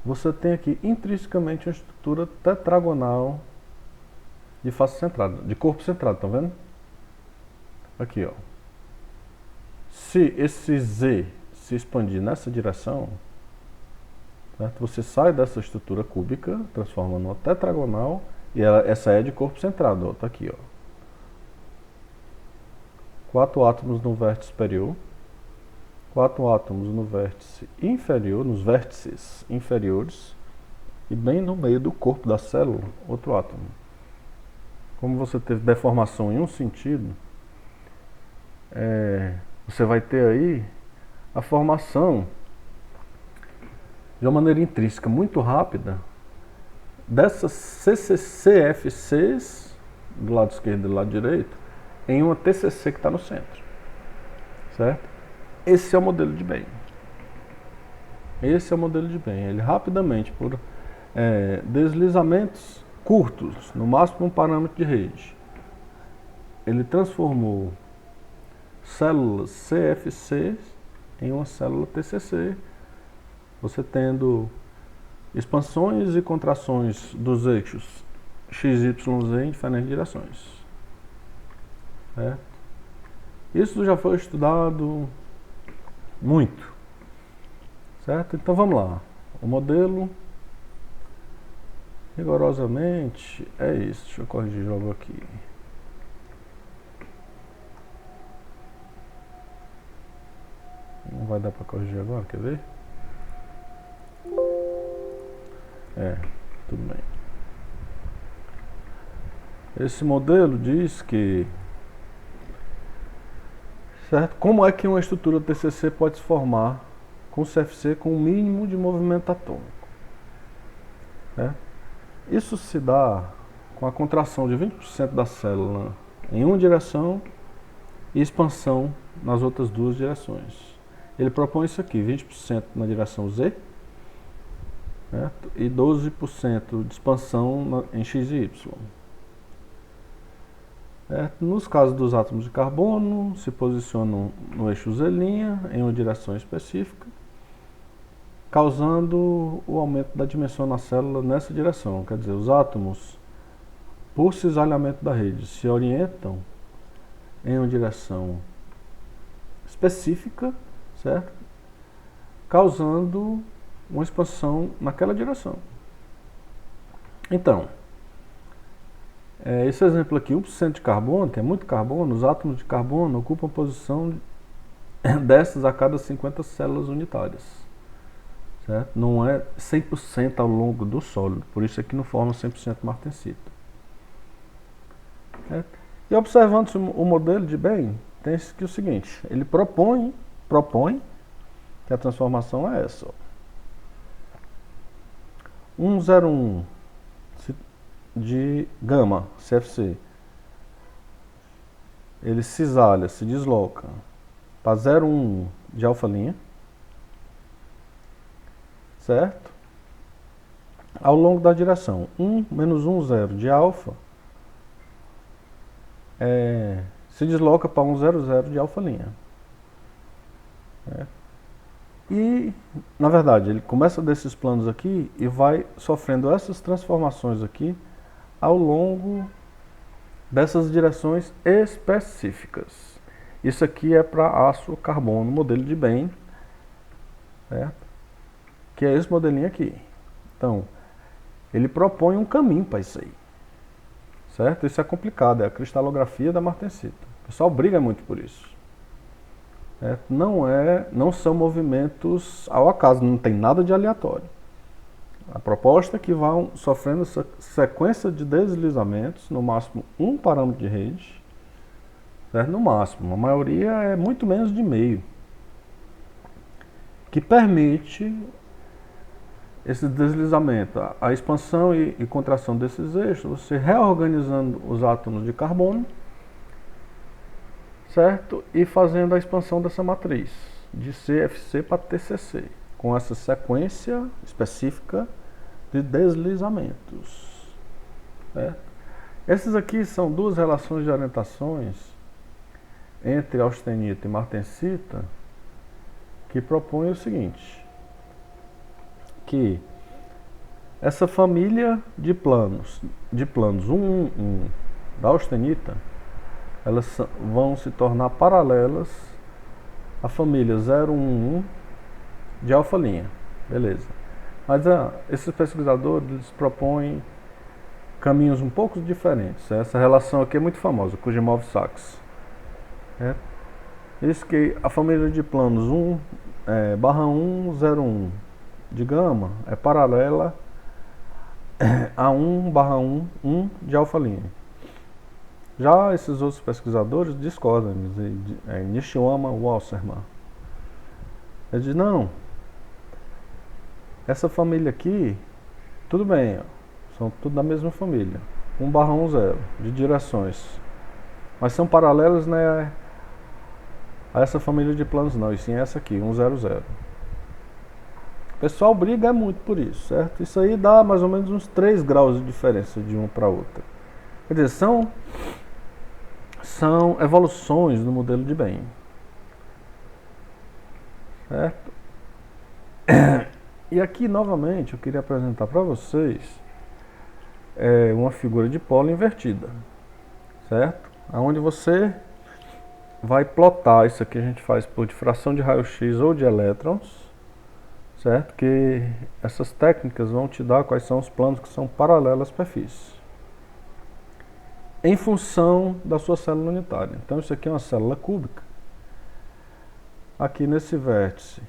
você tem aqui intrinsecamente uma estrutura tetragonal de face centrada, de corpo centrado, estão vendo? Aqui, ó. Se esse Z se expandir nessa direção, certo? Você sai dessa estrutura cúbica, transforma numa tetragonal, e essa é de corpo centrado, ó, tá aqui, ó. 4 átomos no vértice superior, 4 átomos no vértice inferior, nos vértices inferiores, e bem no meio do corpo da célula, outro átomo. Como você teve deformação em um sentido, você vai ter aí a formação de uma maneira intrínseca muito rápida dessas CFCs do lado esquerdo e do lado direito em uma TCC que está no centro, certo? Esse é o modelo de Bain. Esse é o modelo de Bain. Ele rapidamente, por deslizamentos curtos, no máximo um parâmetro de rede, ele transformou células CFC em uma célula TCC, você tendo expansões e contrações dos eixos X, Y, Z em diferentes direções. Isso já foi estudado muito, certo? Então vamos lá. O modelo, rigorosamente, é isso. Deixa eu corrigir logo aqui. Não vai dar para corrigir agora, quer ver? Tudo bem. Esse modelo diz que, certo? Como é que uma estrutura TCC pode se formar com CFC com o mínimo de movimento atômico? Isso se dá com a contração de 20% da célula em uma direção e expansão nas outras duas direções. Ele propõe isso aqui, 20% na direção Z, certo? E 12% de expansão em X e Y. Nos casos dos átomos de carbono, se posicionam no eixo Z' em uma direção específica, causando o aumento da dimensão na célula nessa direção. Quer dizer, os átomos, por cisalhamento da rede, se orientam em uma direção específica, certo? Causando uma expansão naquela direção. Então, esse exemplo aqui, 1% de carbono, que é muito carbono, os átomos de carbono ocupam posição dessas a cada 50 células unitárias. Certo? Não é 100% ao longo do sólido, por isso aqui não forma 100% martensita. E observando o modelo de Bain, tem aqui o seguinte, ele propõe que a transformação é essa. 101 de gama, CFC, ele cisalha, se desloca para 0,1 de alfa-linha, certo? Ao longo da direção 1 menos 1, 0 de alfa, se desloca para 1, 0, 0 de alfa-linha. E, na verdade, ele começa desses planos aqui e vai sofrendo essas transformações aqui ao longo dessas direções específicas. Isso aqui é para aço carbono, modelo de Bain. certo? Que é esse modelinho aqui. Então, ele propõe um caminho para isso aí, certo? Isso é complicado, é a cristalografia da martensita. O pessoal briga muito por isso. Certo? Não são movimentos ao acaso, não tem nada de aleatório. A proposta é que vão sofrendo essa sequência de deslizamentos, no máximo um parâmetro de rede, certo? No máximo, a maioria é muito menos de meio, que permite esse deslizamento, a expansão e contração desses eixos, você reorganizando os átomos de carbono, certo? E fazendo a expansão dessa matriz, de CFC para TCC, com essa sequência específica de deslizamentos, certo? Essas aqui são duas relações de orientações entre austenita e martensita que propõem o seguinte, que essa família de planos 1, 1, 1 da austenita, elas vão se tornar paralelas à família 0, 1, 1 de alfa-linha. Beleza. Mas esses pesquisadores eles propõem caminhos um pouco diferentes. Essa relação aqui é muito famosa, Kujimov-Sachs. Diz que a família de planos 1, barra 1, 0, 1 de gama é paralela a 1, barra 1, 1 de alfa-linha. Já esses outros pesquisadores discordam, Nishiyama Wasserman. Ele diz, não, essa família aqui, tudo bem, ó, são tudo da mesma família, 1 barra 1, 0, de direções, mas são paralelos, né, a essa família de planos não, e sim essa aqui, 1, 0, 0. O pessoal briga muito por isso, certo? Isso aí dá mais ou menos uns 3 graus de diferença de uma para outra. Quer dizer, são evoluções do modelo de Bain, certo? E aqui, novamente, eu queria apresentar para vocês uma figura de polo invertida, certo? Onde você vai plotar, isso aqui a gente faz por difração de raio-x ou de elétrons, certo? Que essas técnicas vão te dar quais são os planos que são paralelos à superfície, em função da sua célula unitária. Então isso aqui é uma célula cúbica. Aqui nesse vértice,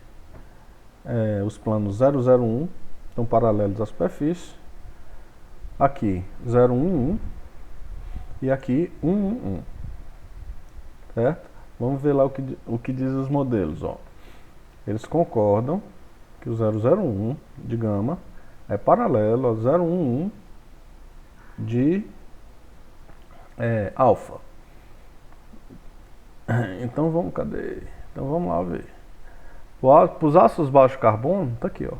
os planos 0, 0, 1 estão paralelos à superfície. Aqui 0, 1, 1 e aqui 1, 1, 1. Certo? Vamos ver lá o que diz os modelos. Ó. Eles concordam que o 001 de gama é paralelo ao 011 de alfa. Então vamos, cadê? Então vamos lá ver. Para os ácidos baixo carbono, tá aqui, ó.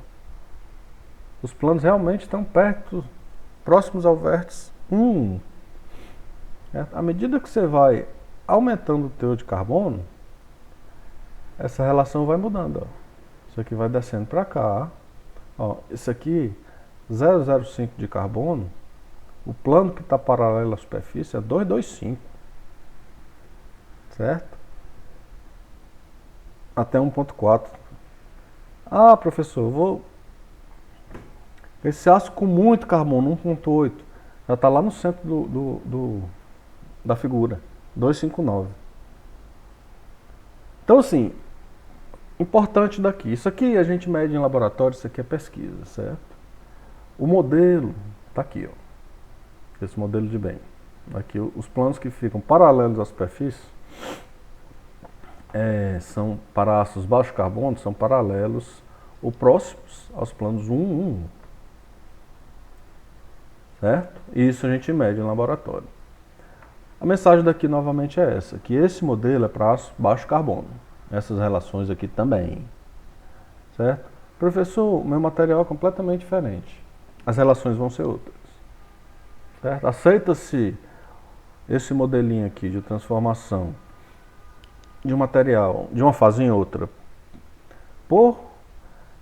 Os planos realmente estão próximos ao vértice 1. À medida que você vai aumentando o teor de carbono, essa relação vai mudando, ó. Isso aqui vai descendo para cá, ó. Isso aqui 005 de carbono, o plano que está paralelo à superfície é 225, certo? Até 1.4. Ah, professor, esse ácido com muito carbono, 1.8, já está lá no centro da figura, 259. Então, assim, importante daqui, isso aqui a gente mede em laboratório, isso aqui é pesquisa, certo? O modelo está aqui, ó, esse modelo de Bain. Aqui os planos que ficam paralelos à superfície são para ácidos baixo carbono, são paralelos ou próximos aos planos 1, 1, 1. Certo? E isso a gente mede em laboratório. A mensagem daqui novamente é essa, que esse modelo é para ácido baixo carbono. Essas relações aqui também. Certo? Professor, o meu material é completamente diferente. As relações vão ser outras. Certo? Aceita-se esse modelinho aqui de transformação de um material de uma fase em outra por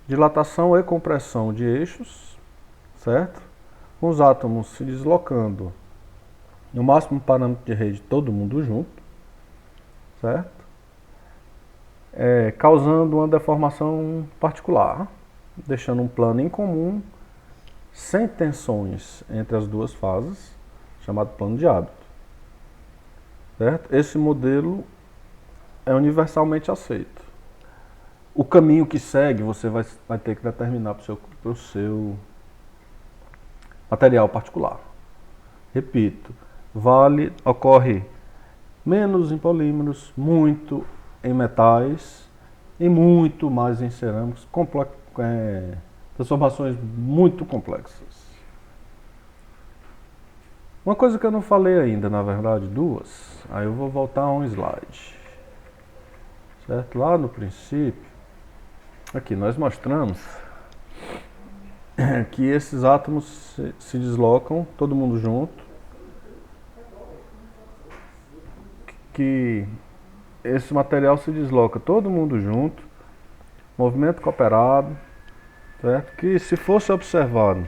dilatação e compressão de eixos, certo? Com os átomos se deslocando no máximo parâmetro de rede, todo mundo junto, certo? causando uma deformação particular, deixando um plano incomum, sem tensões entre as duas fases, chamado plano de hábito. Certo? Esse modelo é universalmente aceito. O caminho que segue você vai ter que determinar para o seu material particular. Repito, ocorre menos em polímeros, muito em metais e muito mais em cerâmicos, transformações muito complexas. Uma coisa que eu não falei ainda, na verdade, duas, aí eu vou voltar a um slide. Certo? Lá no princípio, aqui nós mostramos que esses átomos se deslocam, todo mundo junto, que esse material se desloca todo mundo junto, movimento cooperado, certo? Que se fosse observado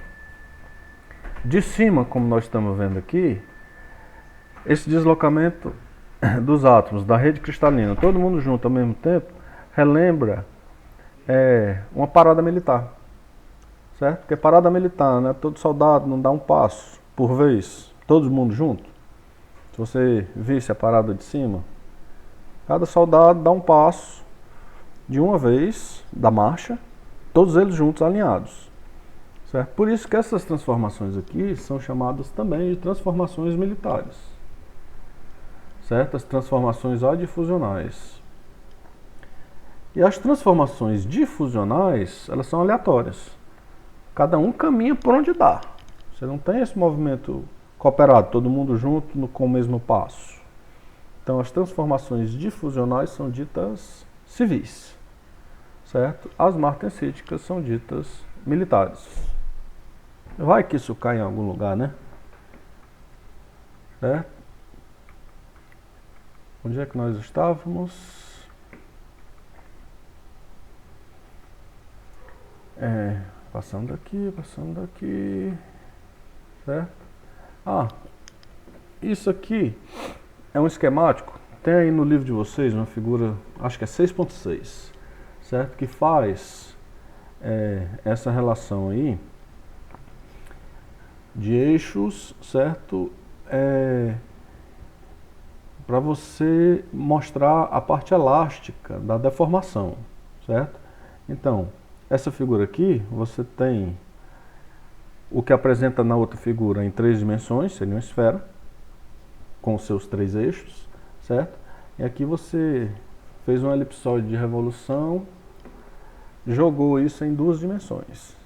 de cima, como nós estamos vendo aqui, esse deslocamento dos átomos da rede cristalina, todo mundo junto ao mesmo tempo, relembra uma parada militar, certo? Porque parada militar, né? Todo soldado não dá um passo por vez, todo mundo junto. Se você visse a parada de cima, cada soldado dá um passo de uma vez da marcha, todos eles juntos alinhados. Certo? Por isso que essas transformações aqui são chamadas também de transformações militares. Certo? As transformações adifusionais. E as transformações difusionais, elas são aleatórias. Cada um caminha por onde dá. Você não tem esse movimento cooperado, todo mundo junto com o mesmo passo. Então as transformações difusionais são ditas civis. Certo? As martensíticas são ditas militares. Vai que isso cai em algum lugar, né? Certo? Onde é que nós estávamos? Passando aqui. Certo? Isso aqui é um esquemático. Tem aí no livro de vocês uma figura, acho que é 6.6, certo? Que faz essa relação aí de eixos, certo? Para você mostrar a parte elástica da deformação, certo? Então, essa figura aqui, você tem o que apresenta na outra figura em 3 dimensões, seria uma esfera, com os seus 3 eixos, certo? E aqui você fez um elipsoide de revolução, jogou isso em 2 dimensões,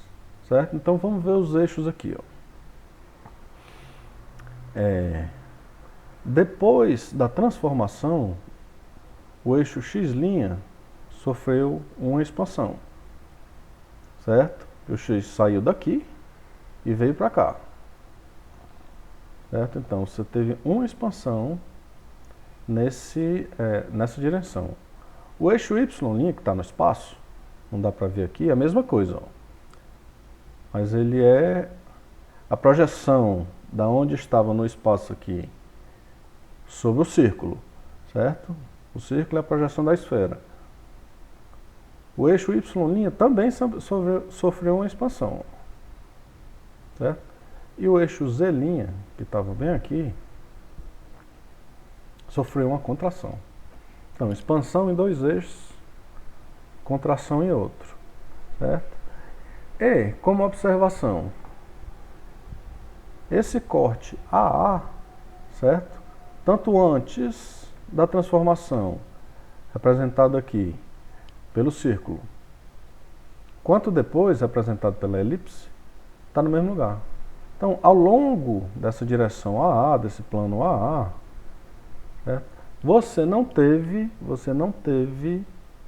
certo? Então vamos ver os eixos aqui, ó. Depois da transformação, o eixo X' sofreu uma expansão, certo? O X saiu daqui e veio para cá, certo? Então você teve uma expansão nessa direção. O eixo Y', que está no espaço, não dá para ver aqui, é a mesma coisa, ó. Mas ele é a projeção da onde estava no espaço aqui sobre o círculo, certo? O círculo é a projeção da esfera. O eixo Y' também sofreu uma expansão, certo? E o eixo Z', que estava bem aqui, sofreu uma contração. Então, expansão em 2 eixos, contração em outro, certo? E, como observação, esse corte AA, certo? Tanto antes da transformação, representado aqui pelo círculo, quanto depois, representado pela elipse, está no mesmo lugar. Então, ao longo dessa direção AA, desse plano AA, certo? Você não teve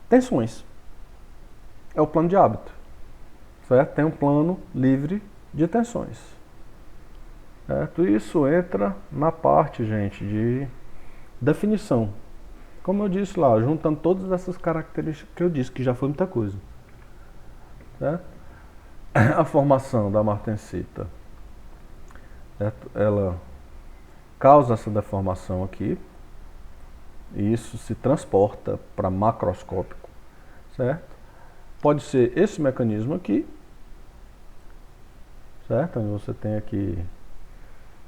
tensões. É o plano de hábito, certo? Tem um plano livre de tensões. Certo? Isso entra na parte, gente, de definição. Como eu disse lá, juntando todas essas características que eu disse, que já foi muita coisa. Certo? A formação da martensita, certo? Ela causa essa deformação aqui, e isso se transporta para macroscópico, certo? Pode ser esse mecanismo aqui, certo? Onde você tem aqui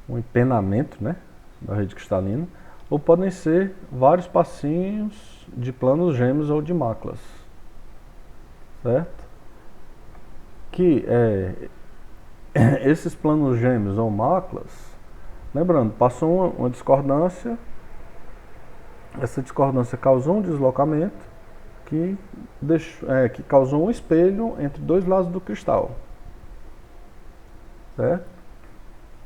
um empenamento, né, da rede cristalina, ou podem ser vários passinhos de planos gêmeos ou de máculas, certo? Que esses planos gêmeos ou máculas, lembrando, passou uma discordância, essa discordância causou um deslocamento que causou um espelho entre dois lados do cristal, certo?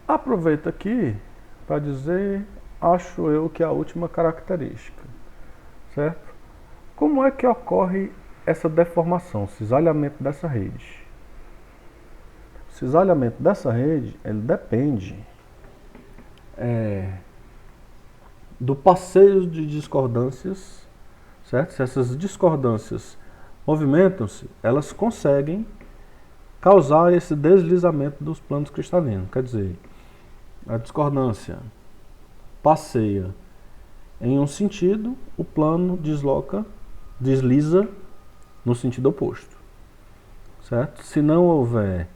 Aproveito aqui para dizer, acho eu que é a última característica, certo? Como é que ocorre essa deformação, o cisalhamento dessa rede? O cisalhamento dessa rede, ele depende do passeio de discordâncias, certo? Se essas discordâncias movimentam-se, elas conseguem causar esse deslizamento dos planos cristalinos. Quer dizer, a discordância passeia em um sentido, o plano desliza no sentido oposto, certo? Se não houver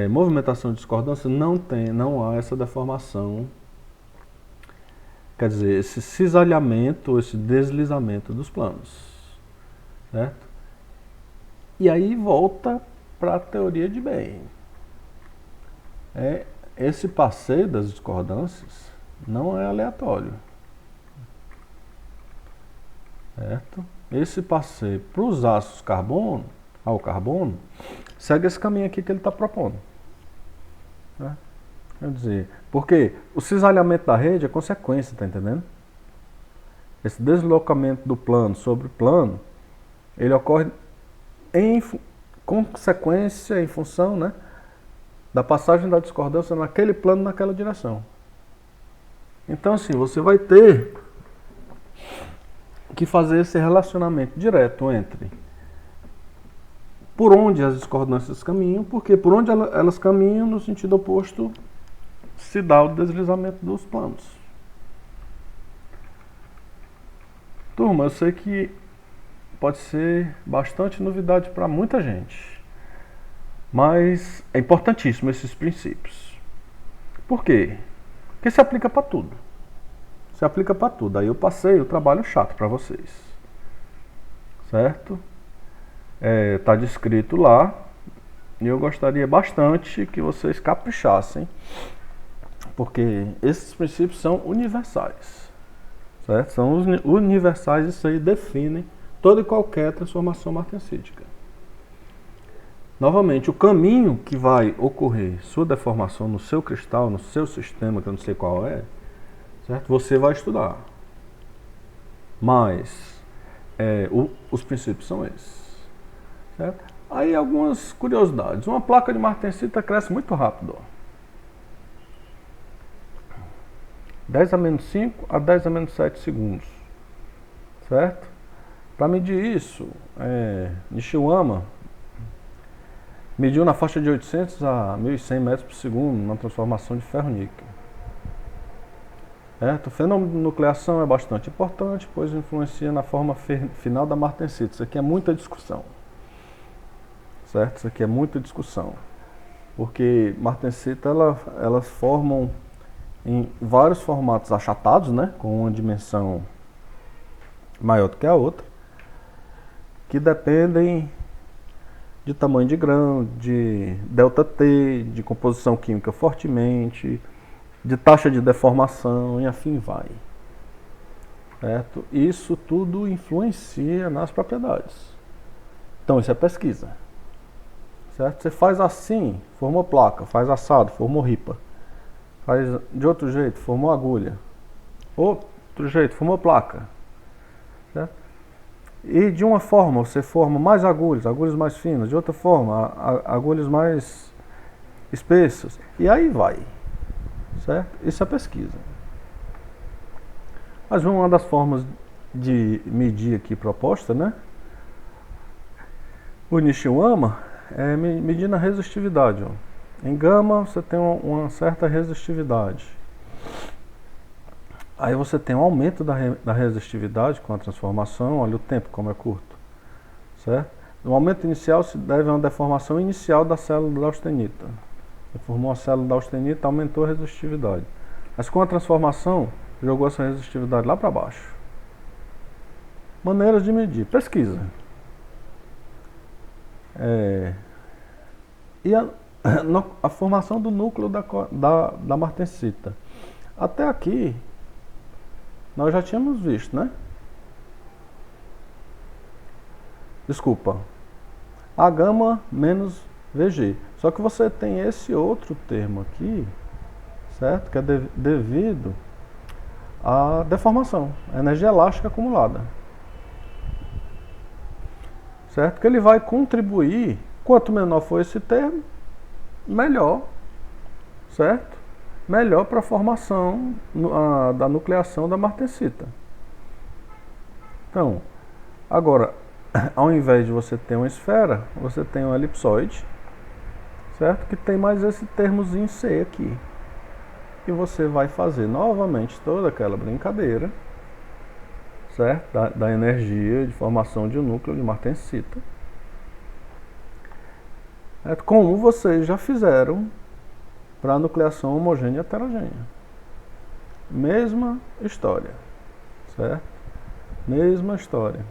movimentação de discordância, não há essa deformação, quer dizer, esse cisalhamento, esse deslizamento dos planos, certo? E aí volta para a teoria de Bain. Esse passeio das discordâncias não é aleatório, certo? Esse passeio para os ácidos ao carbono, segue esse caminho aqui que ele está propondo, né? Quer dizer, porque o cisalhamento da rede é consequência, tá entendendo? Esse deslocamento do plano sobre o plano, ele ocorre em consequência, em função, né, da passagem da discordância naquele plano, naquela direção. Então, assim, você vai ter que fazer esse relacionamento direto entre por onde as discordâncias caminham, porque por onde elas caminham, no sentido oposto, se dá o deslizamento dos planos. Turma, eu sei que pode ser bastante novidade para muita gente, mas é importantíssimo esses princípios. Por quê? Porque se aplica para tudo. Se aplica para tudo. Aí eu passei o trabalho chato para vocês, certo? Está descrito lá, e eu gostaria bastante que vocês caprichassem, porque esses princípios são universais, certo? São universais, isso aí definem toda e qualquer transformação martensítica. Novamente, o caminho que vai ocorrer sua deformação no seu cristal, no seu sistema, que eu não sei qual é, certo? Você vai estudar. Mas os princípios são esses, certo? Aí algumas curiosidades. Uma placa de martensita cresce muito rápido, ó. 10 a menos 5 a 10 a menos 7 segundos, certo? Para medir isso, Nishiyama mediu na faixa de 800 a 1100 metros por segundo na transformação de ferro-níquel. O fenômeno de nucleação é bastante importante, pois influencia na forma final da martensita. Isso aqui é muita discussão, certo? Isso aqui é muita discussão, porque martensita elas formam em vários formatos achatados, né, com uma dimensão maior do que a outra, que dependem de tamanho de grão, de ΔT, de composição química fortemente, de taxa de deformação e assim vai, certo? Isso tudo influencia nas propriedades. Então isso é pesquisa, certo? Você faz assim, formou placa, faz assado, formou ripa. Faz de outro jeito, formou agulha. Outro jeito, formou placa, certo? E de uma forma você forma mais agulhas mais finas. De outra forma, agulhas mais espessas. E aí vai, certo? Isso é pesquisa. Mas uma das formas de medir aqui proposta, né? O Nishiyama é medir na resistividade, ó. Em gama você tem uma certa resistividade. Aí você tem um aumento da resistividade com a transformação. Olha o tempo como é curto, certo? No momento inicial se deve a uma deformação inicial da célula da austenita. Você formou a célula da austenita, aumentou a resistividade. Mas com a transformação, jogou essa resistividade lá para baixo. Maneiras de medir. Pesquisa. E a formação do núcleo da martensita. Até aqui, nós já tínhamos visto, né? Desculpa. A gama menos VG. Só que você tem esse outro termo aqui, certo? Que é devido à deformação, a energia elástica acumulada. Certo? Que ele vai contribuir, quanto menor for esse termo, melhor, certo? Melhor para a formação da nucleação da martensita. Então, agora, ao invés de você ter uma esfera, você tem um elipsoide, certo? Que tem mais esse termozinho C aqui. E você vai fazer novamente toda aquela brincadeira, certo? Da energia de formação de um núcleo de martensita. Como vocês já fizeram para a nucleação homogênea e heterogênea. Mesma história, certo? Mesma história.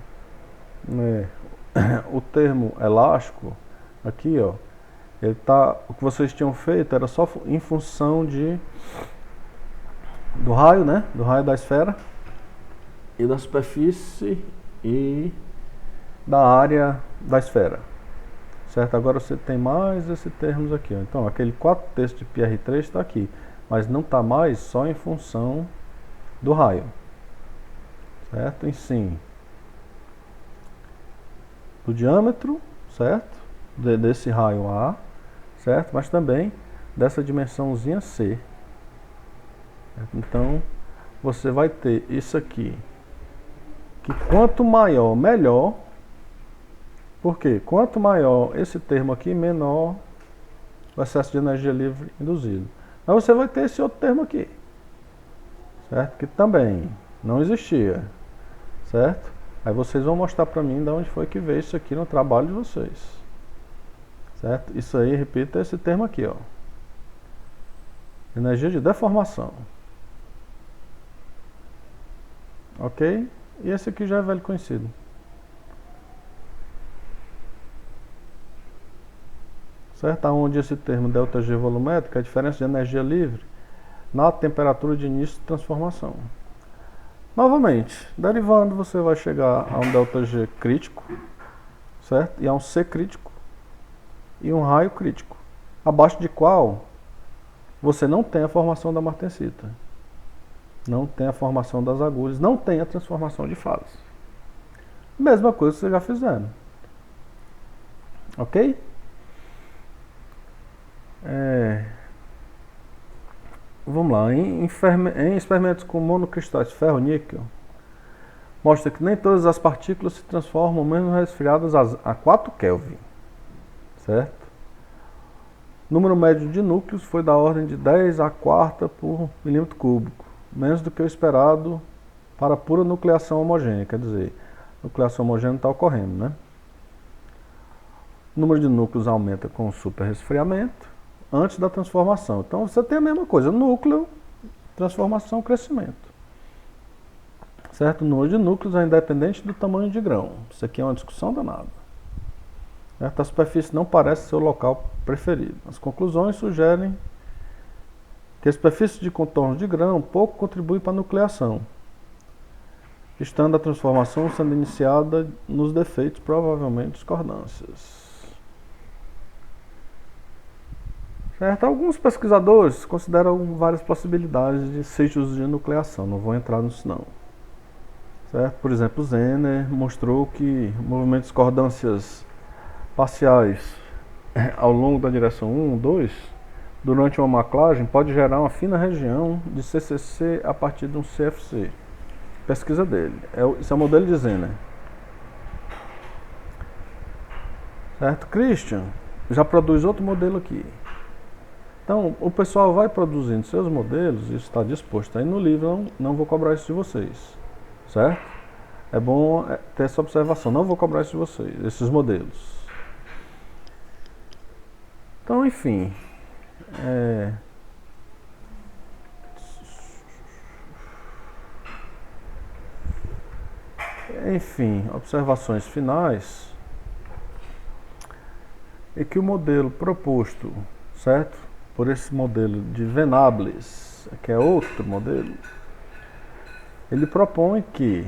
O termo elástico, aqui, ó, o que vocês tinham feito era só em função do raio, né? Do raio da esfera e da superfície e da área da esfera. Certo? Agora você tem mais esses termos aqui. Ó. Então, aquele 4/3 de PR3 está aqui, mas não está mais só em função do raio. Certo? E sim, do diâmetro, certo? Desse raio A, certo? Mas também dessa dimensãozinha C. Certo? Então, você vai ter isso aqui, que quanto maior, melhor. Porque quanto maior esse termo aqui, menor o excesso de energia livre induzido. Mas você vai ter esse outro termo aqui, certo? Que também não existia, certo? Aí vocês vão mostrar para mim de onde foi que veio isso aqui no trabalho de vocês, certo? Isso aí, repita, esse termo aqui, ó. Energia de deformação. Ok? E esse aqui já é velho conhecido. Certo? Onde esse termo ΔG volumétrico é a diferença de energia livre na temperatura de início de transformação. Novamente, derivando, você vai chegar a um ΔG crítico, certo? E a um C crítico e um raio crítico, abaixo de qual você não tem a formação da martensita, não tem a formação das agulhas, não tem a transformação de fases. Mesma coisa que vocês já fizeram. Ok? Vamos lá, em experimentos com monocristais ferro-níquel, mostra que nem todas as partículas se transformam mesmo resfriadas a 4 Kelvin, certo? O número médio de núcleos foi da ordem de 10 a quarta por milímetro cúbico, menos do que o esperado para a pura nucleação homogênea, quer dizer, a nucleação homogênea está ocorrendo, né? O número de núcleos aumenta com o superresfriamento antes da transformação. Então você tem a mesma coisa, núcleo, transformação, crescimento. Certo? O número de núcleos é independente do tamanho de grão. Isso aqui é uma discussão danada. Certo? A superfície não parece ser o local preferido. As conclusões sugerem que a superfície de contorno de grão pouco contribui para a nucleação, estando a transformação sendo iniciada nos defeitos, provavelmente discordâncias. Certo? Alguns pesquisadores consideram várias possibilidades de sítios de nucleação, não vou entrar nisso não. Certo? Por exemplo, Zener mostrou que movimentos de discordâncias parciais ao longo da direção 1, 2, durante uma maclagem, pode gerar uma fina região de CCC a partir de um CFC. Pesquisa dele. Esse é o modelo de Zener. Certo? Christian já produz outro modelo aqui. Então, o pessoal vai produzindo seus modelos, isso está disposto aí no livro, não vou cobrar isso de vocês, certo? É bom ter essa observação. Não vou cobrar isso de vocês, esses modelos. Então, enfim. Enfim, observações finais é que o modelo proposto, certo? Por esse modelo de Venables, que é outro modelo, ele propõe que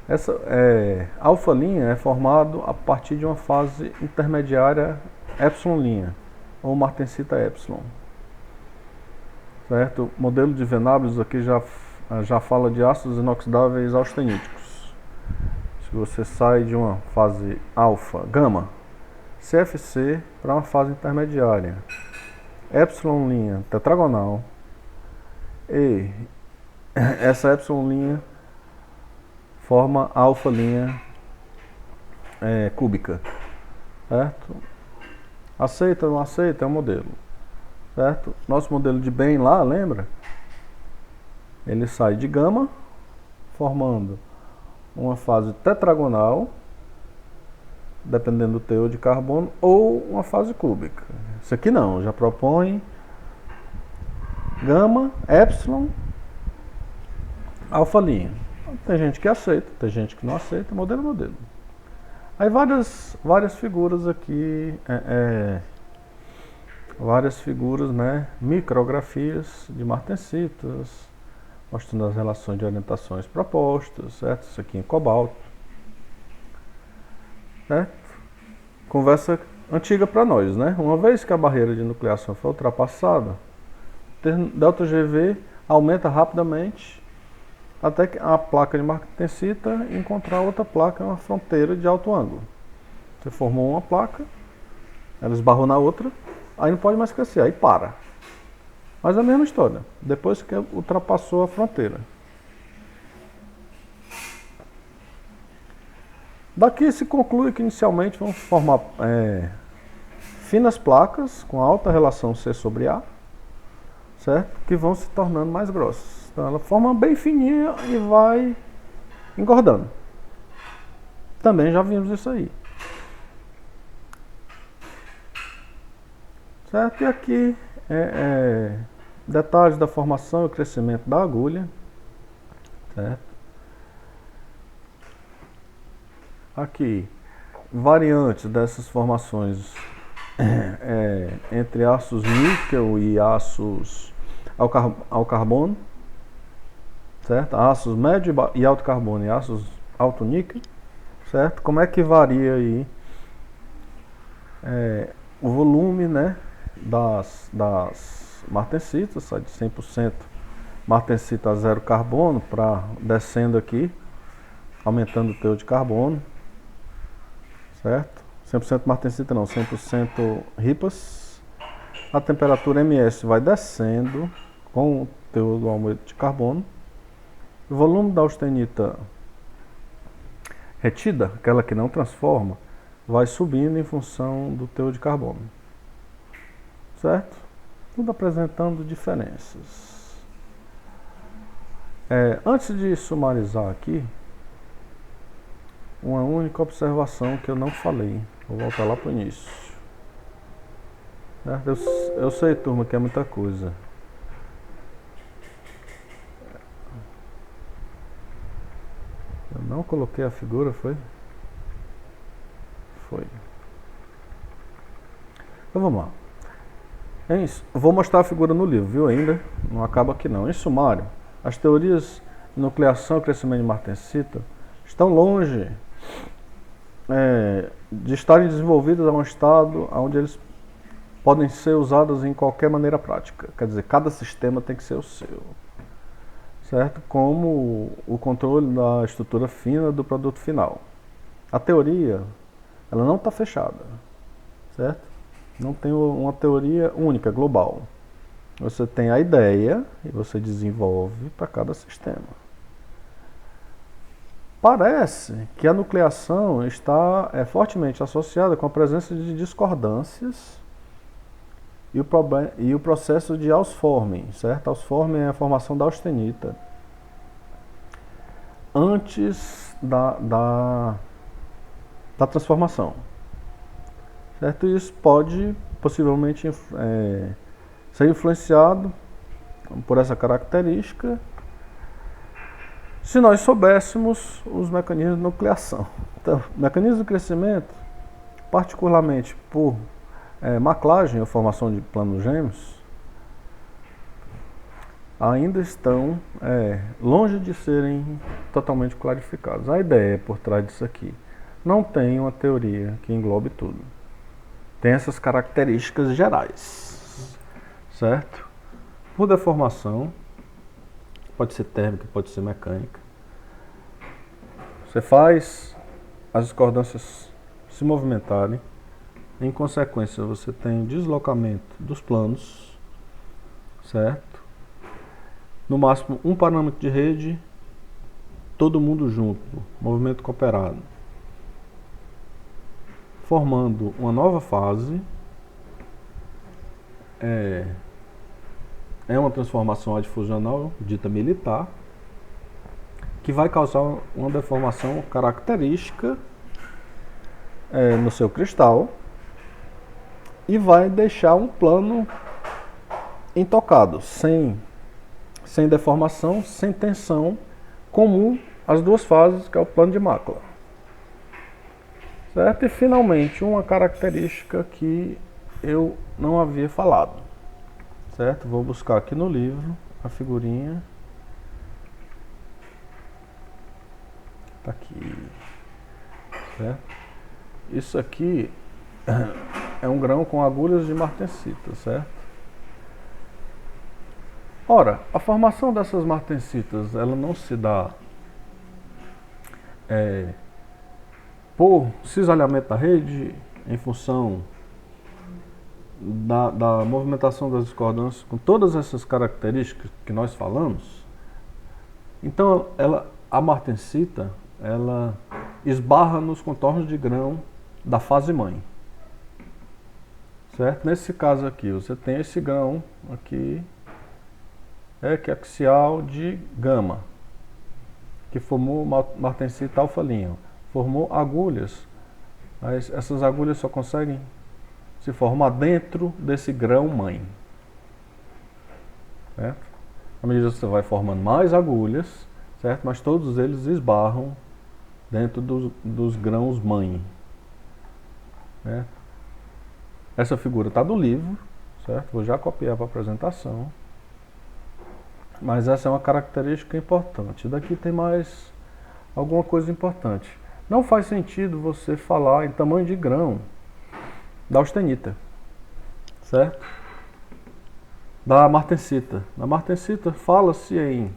essa alfa' é formado a partir de uma fase intermediária epsilon', ou martensita epsilon. Certo? O modelo de Venables aqui já fala de ácidos inoxidáveis austeníticos. Se você sai de uma fase alfa, gama, CFC para uma fase intermediária, epsilon' tetragonal, e essa epsilon' forma alfa' cúbica, certo? Aceita ou não aceita? É um modelo, certo? Nosso modelo de Bain lá, lembra? Ele sai de gama, formando uma fase tetragonal, dependendo do teor de carbono, ou uma fase cúbica. Isso aqui não, já propõe gama, epsilon, alfa'. Tem gente que aceita, tem gente que não aceita, modelo é modelo. Aí várias figuras aqui, várias figuras, né, micrografias de martensitas, mostrando as relações de orientações propostas, certo? Isso aqui em cobalto. Certo? Conversa antiga para nós, né? Uma vez que a barreira de nucleação foi ultrapassada, ΔGV aumenta rapidamente até que a placa de martensita encontrar outra placa em uma fronteira de alto ângulo. Você formou uma placa, ela esbarrou na outra, aí não pode mais crescer, aí para. Mas é a mesma história, depois que ultrapassou a fronteira. Daqui se conclui que inicialmente vão formar finas placas com alta relação C sobre A, certo? Que vão se tornando mais grossas. Então ela forma bem fininha e vai engordando. Também já vimos isso aí. Certo? E aqui detalhes da formação e crescimento da agulha, certo? Aqui, variantes dessas formações entre aços níquel e aços ao carbono, certo? Aços médio e alto carbono e aços alto níquel, certo? Como é que varia aí o volume, né, das martensitas, sai de 100% martensita a zero carbono para descendo aqui, aumentando o teor de carbono, certo? 100% martensita não, 100% ripas. A temperatura MS vai descendo com o teor do aumento de carbono. O volume da austenita retida, aquela que não transforma, vai subindo em função do teor de carbono, certo? Tudo apresentando diferenças. Antes de sumarizar aqui, uma única observação que eu não falei. Vou voltar lá para o início. Eu sei, turma, que é muita coisa. Eu não coloquei a figura, foi? Foi. Então vamos lá. Vou mostrar a figura no livro, viu? Ainda não acaba aqui não. Em sumário, as teorias de nucleação e crescimento de martensita estão longe de estarem desenvolvidas a um estado onde eles podem ser usados em qualquer maneira prática. Quer dizer, cada sistema tem que ser o seu, certo? Como o controle da estrutura fina do produto final. A teoria, ela não está fechada, certo? Não tem uma teoria única, global. Você tem a ideia e você desenvolve para cada sistema. Parece que a nucleação está fortemente associada com a presença de discordâncias e o processo de Ausforming, certo? Ausforming é a formação da austenita. antes da transformação. Certo? E isso pode possivelmente ser influenciado por essa característica se nós soubéssemos os mecanismos de nucleação. Então, mecanismos de crescimento, particularmente por maclagem ou formação de planos gêmeos, ainda estão longe de serem totalmente clarificados. A ideia por trás disso aqui, não tem uma teoria que englobe tudo. Tem essas características gerais, certo? Por deformação, pode ser térmica, pode ser mecânica. Você faz as discordâncias se movimentarem, em consequência você tem deslocamento dos planos, certo? No máximo um parâmetro de rede, todo mundo junto, movimento cooperado, formando uma nova fase. É uma transformação adifusional dita militar, que vai causar uma deformação característica no seu cristal e vai deixar um plano intocado, sem deformação, sem tensão, comum às duas fases, que é o plano de mácula. Certo? E finalmente, uma característica que eu não havia falado. Certo? Vou buscar aqui no livro a figurinha. Tá aqui. Certo? Isso aqui é um grão com agulhas de martensita, certo? Ora, a formação dessas martensitas, ela não se dá por cisalhamento da rede em função da movimentação das discordâncias com todas essas características que nós falamos. Então, a martensita, ela esbarra nos contornos de grão da fase mãe. Certo? Nesse caso aqui, você tem esse grão aqui, que é axial de gama, que formou martensita alfa-linha. Formou agulhas, mas essas agulhas só conseguem se formar dentro desse grão mãe. Certo? À medida que você vai formando mais agulhas, certo? Mas todos eles esbarram dentro dos grãos mãe. Certo? Essa figura está do livro, certo? Vou já copiar para a apresentação. Mas essa é uma característica importante. Daqui tem mais alguma coisa importante. Não faz sentido você falar em tamanho de grão da austenita, certo? Da martensita. Na martensita fala-se em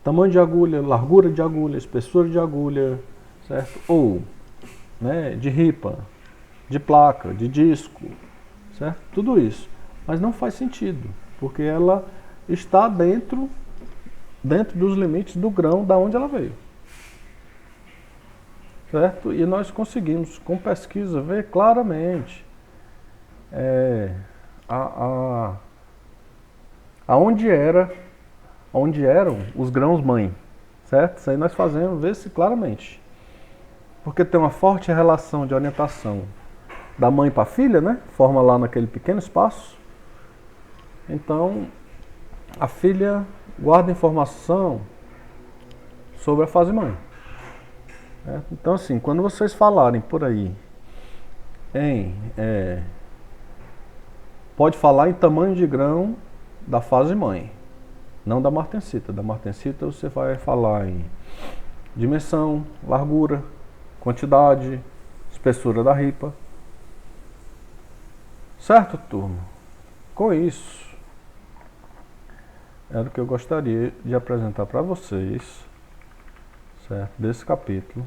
tamanho de agulha, largura de agulha, espessura de agulha, certo? Ou de ripa, de placa, de disco, certo? Tudo isso. Mas não faz sentido, porque ela está dentro dos limites do grão da onde ela veio. Certo? E nós conseguimos, com pesquisa, ver claramente onde eram os grãos mãe. Certo? Isso aí nós fazemos, ver-se claramente. Porque tem uma forte relação de orientação da mãe para a filha, né? Forma lá naquele pequeno espaço. Então, a filha guarda informação sobre a fase mãe. Então, assim, quando vocês falarem por aí pode falar em tamanho de grão da fase mãe, não da martensita. Da martensita você vai falar em dimensão, largura, quantidade, espessura da ripa. Certo, turma? Com isso, era o que eu gostaria de apresentar para vocês, certo? Desse capítulo.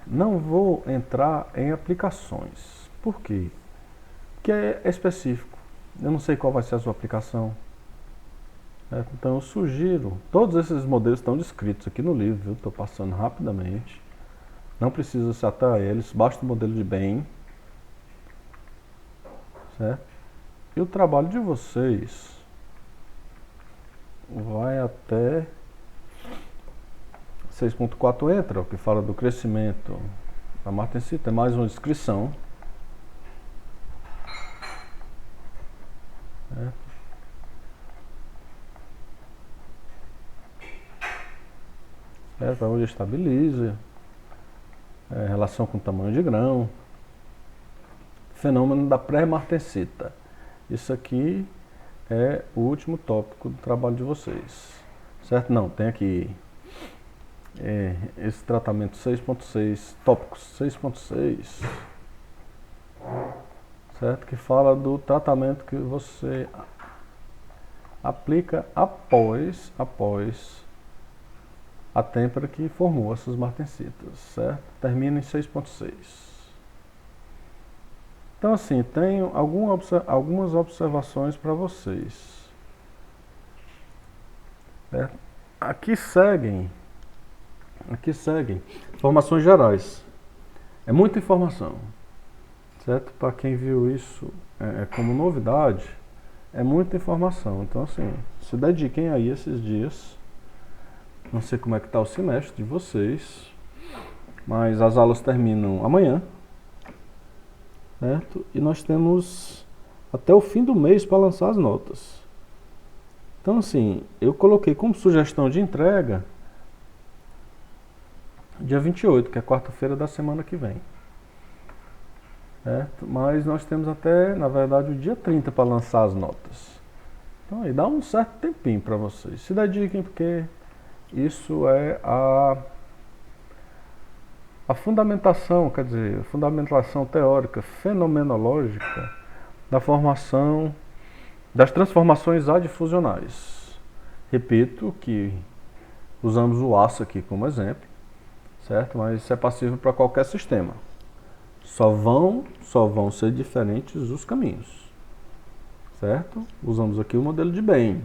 Não vou entrar em aplicações. Por quê? Porque é específico. Eu não sei qual vai ser a sua aplicação. Certo? Então eu sugiro, todos esses modelos estão descritos aqui no livro, estou passando rapidamente. Não precisa se atar a eles, basta o modelo de bem. Certo? E o trabalho de vocês vai até 6.4 entra, o que fala do crescimento da martensita, é mais uma descrição. Para onde estabiliza, relação com o tamanho de grão, fenômeno da pré-martensita. Isso aqui é o último tópico do trabalho de vocês, certo? Não, tem aqui esse tratamento 6.6, tópico 6.6, certo? Que fala do tratamento que você aplica após a têmpera que formou essas martensitas, certo? Termina em 6.6. Então assim, tenho algumas observações para vocês, certo? Aqui seguem informações gerais. É muita informação, certo? Para quem viu isso como novidade, é muita informação. Então assim, se dediquem aí esses dias. Não sei como é que está o semestre de vocês, mas as aulas terminam amanhã, certo? E nós temos até o fim do mês para lançar as notas. Então assim, eu coloquei como sugestão de entrega dia 28, que é quarta-feira da semana que vem. Certo? Mas nós temos até, na verdade, o dia 30 para lançar as notas. Então aí dá um certo tempinho para vocês. Se dediquem, porque isso é a fundamentação, quer dizer, a fundamentação teórica, fenomenológica da formação das transformações adifusionais. Repito que usamos o aço aqui como exemplo, certo? Mas isso é passível para qualquer sistema. Só vão ser diferentes os caminhos, certo? Usamos aqui o modelo de Bain,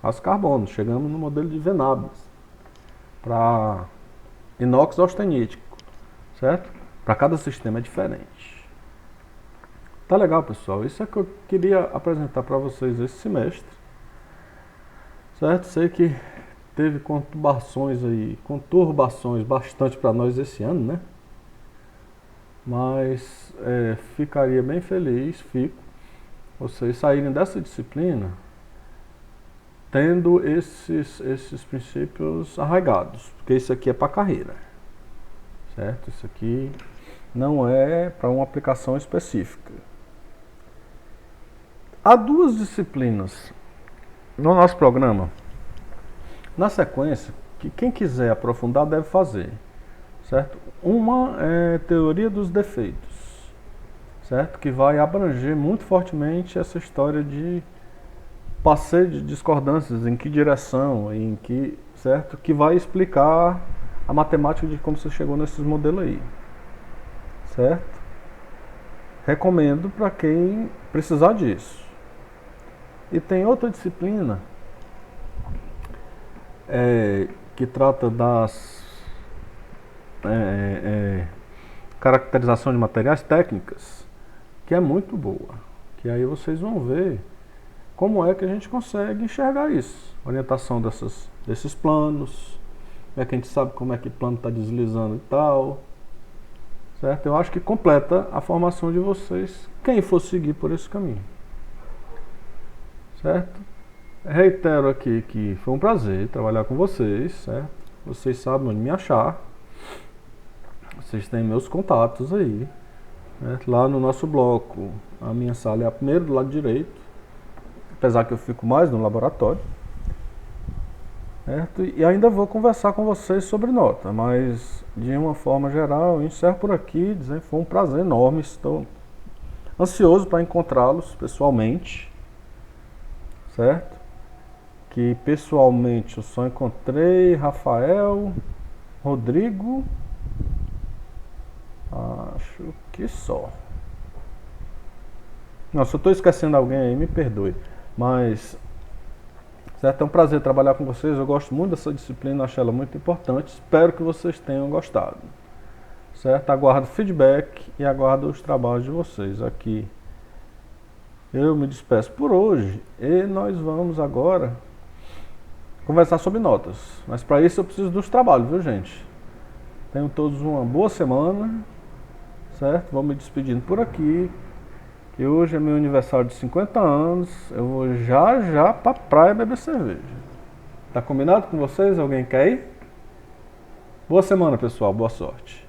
aço carbono, chegamos no modelo de Venables, para inox austenítico, certo? Para cada sistema é diferente. Tá legal, pessoal? Isso é que eu queria apresentar para vocês esse semestre, certo? Sei que teve conturbações bastante para nós esse ano, né? Mas ficaria bem feliz, vocês saírem dessa disciplina tendo esses princípios arraigados, porque isso aqui é para carreira, certo? Isso aqui não é para uma aplicação específica. Há duas disciplinas no nosso programa, na sequência, que quem quiser aprofundar deve fazer, certo? Uma é teoria dos defeitos, certo? Que vai abranger muito fortemente essa história de passeio de discordâncias, em que direção, certo? Que vai explicar a matemática de como você chegou nesses modelos aí, certo? Recomendo para quem precisar disso. E tem outra disciplina que trata das caracterização de materiais técnicas, que é muito boa, que aí vocês vão ver como é que a gente consegue enxergar isso, orientação desses planos, como é que a gente sabe como é que o plano está deslizando e tal, certo? Eu acho que completa a formação de vocês, quem for seguir por esse caminho, certo? Reitero aqui que foi um prazer trabalhar com vocês, certo? Vocês sabem onde me achar, vocês têm meus contatos aí, certo? Lá no nosso bloco, a minha sala é a primeira do lado direito, apesar que eu fico mais no laboratório, certo? E ainda vou conversar com vocês sobre nota, mas de uma forma geral eu encerro por aqui, dizendo que foi um prazer enorme, estou ansioso para encontrá-los pessoalmente, certo? Que pessoalmente eu só encontrei Rafael, Rodrigo, acho que só. Não, se eu estou esquecendo alguém aí, me perdoe. Mas, certo, é um prazer trabalhar com vocês. Eu gosto muito dessa disciplina, acho ela muito importante. Espero que vocês tenham gostado. Certo? Aguardo feedback e aguardo os trabalhos de vocês aqui. Eu me despeço por hoje e nós vamos agora conversar sobre notas. Mas para isso eu preciso dos trabalhos, viu, gente? Tenham todos uma boa semana, certo? Vou me despedindo por aqui, que hoje é meu aniversário de 50 anos. Eu vou já pra praia beber cerveja. Tá combinado com vocês? Alguém quer ir? Boa semana, pessoal. Boa sorte.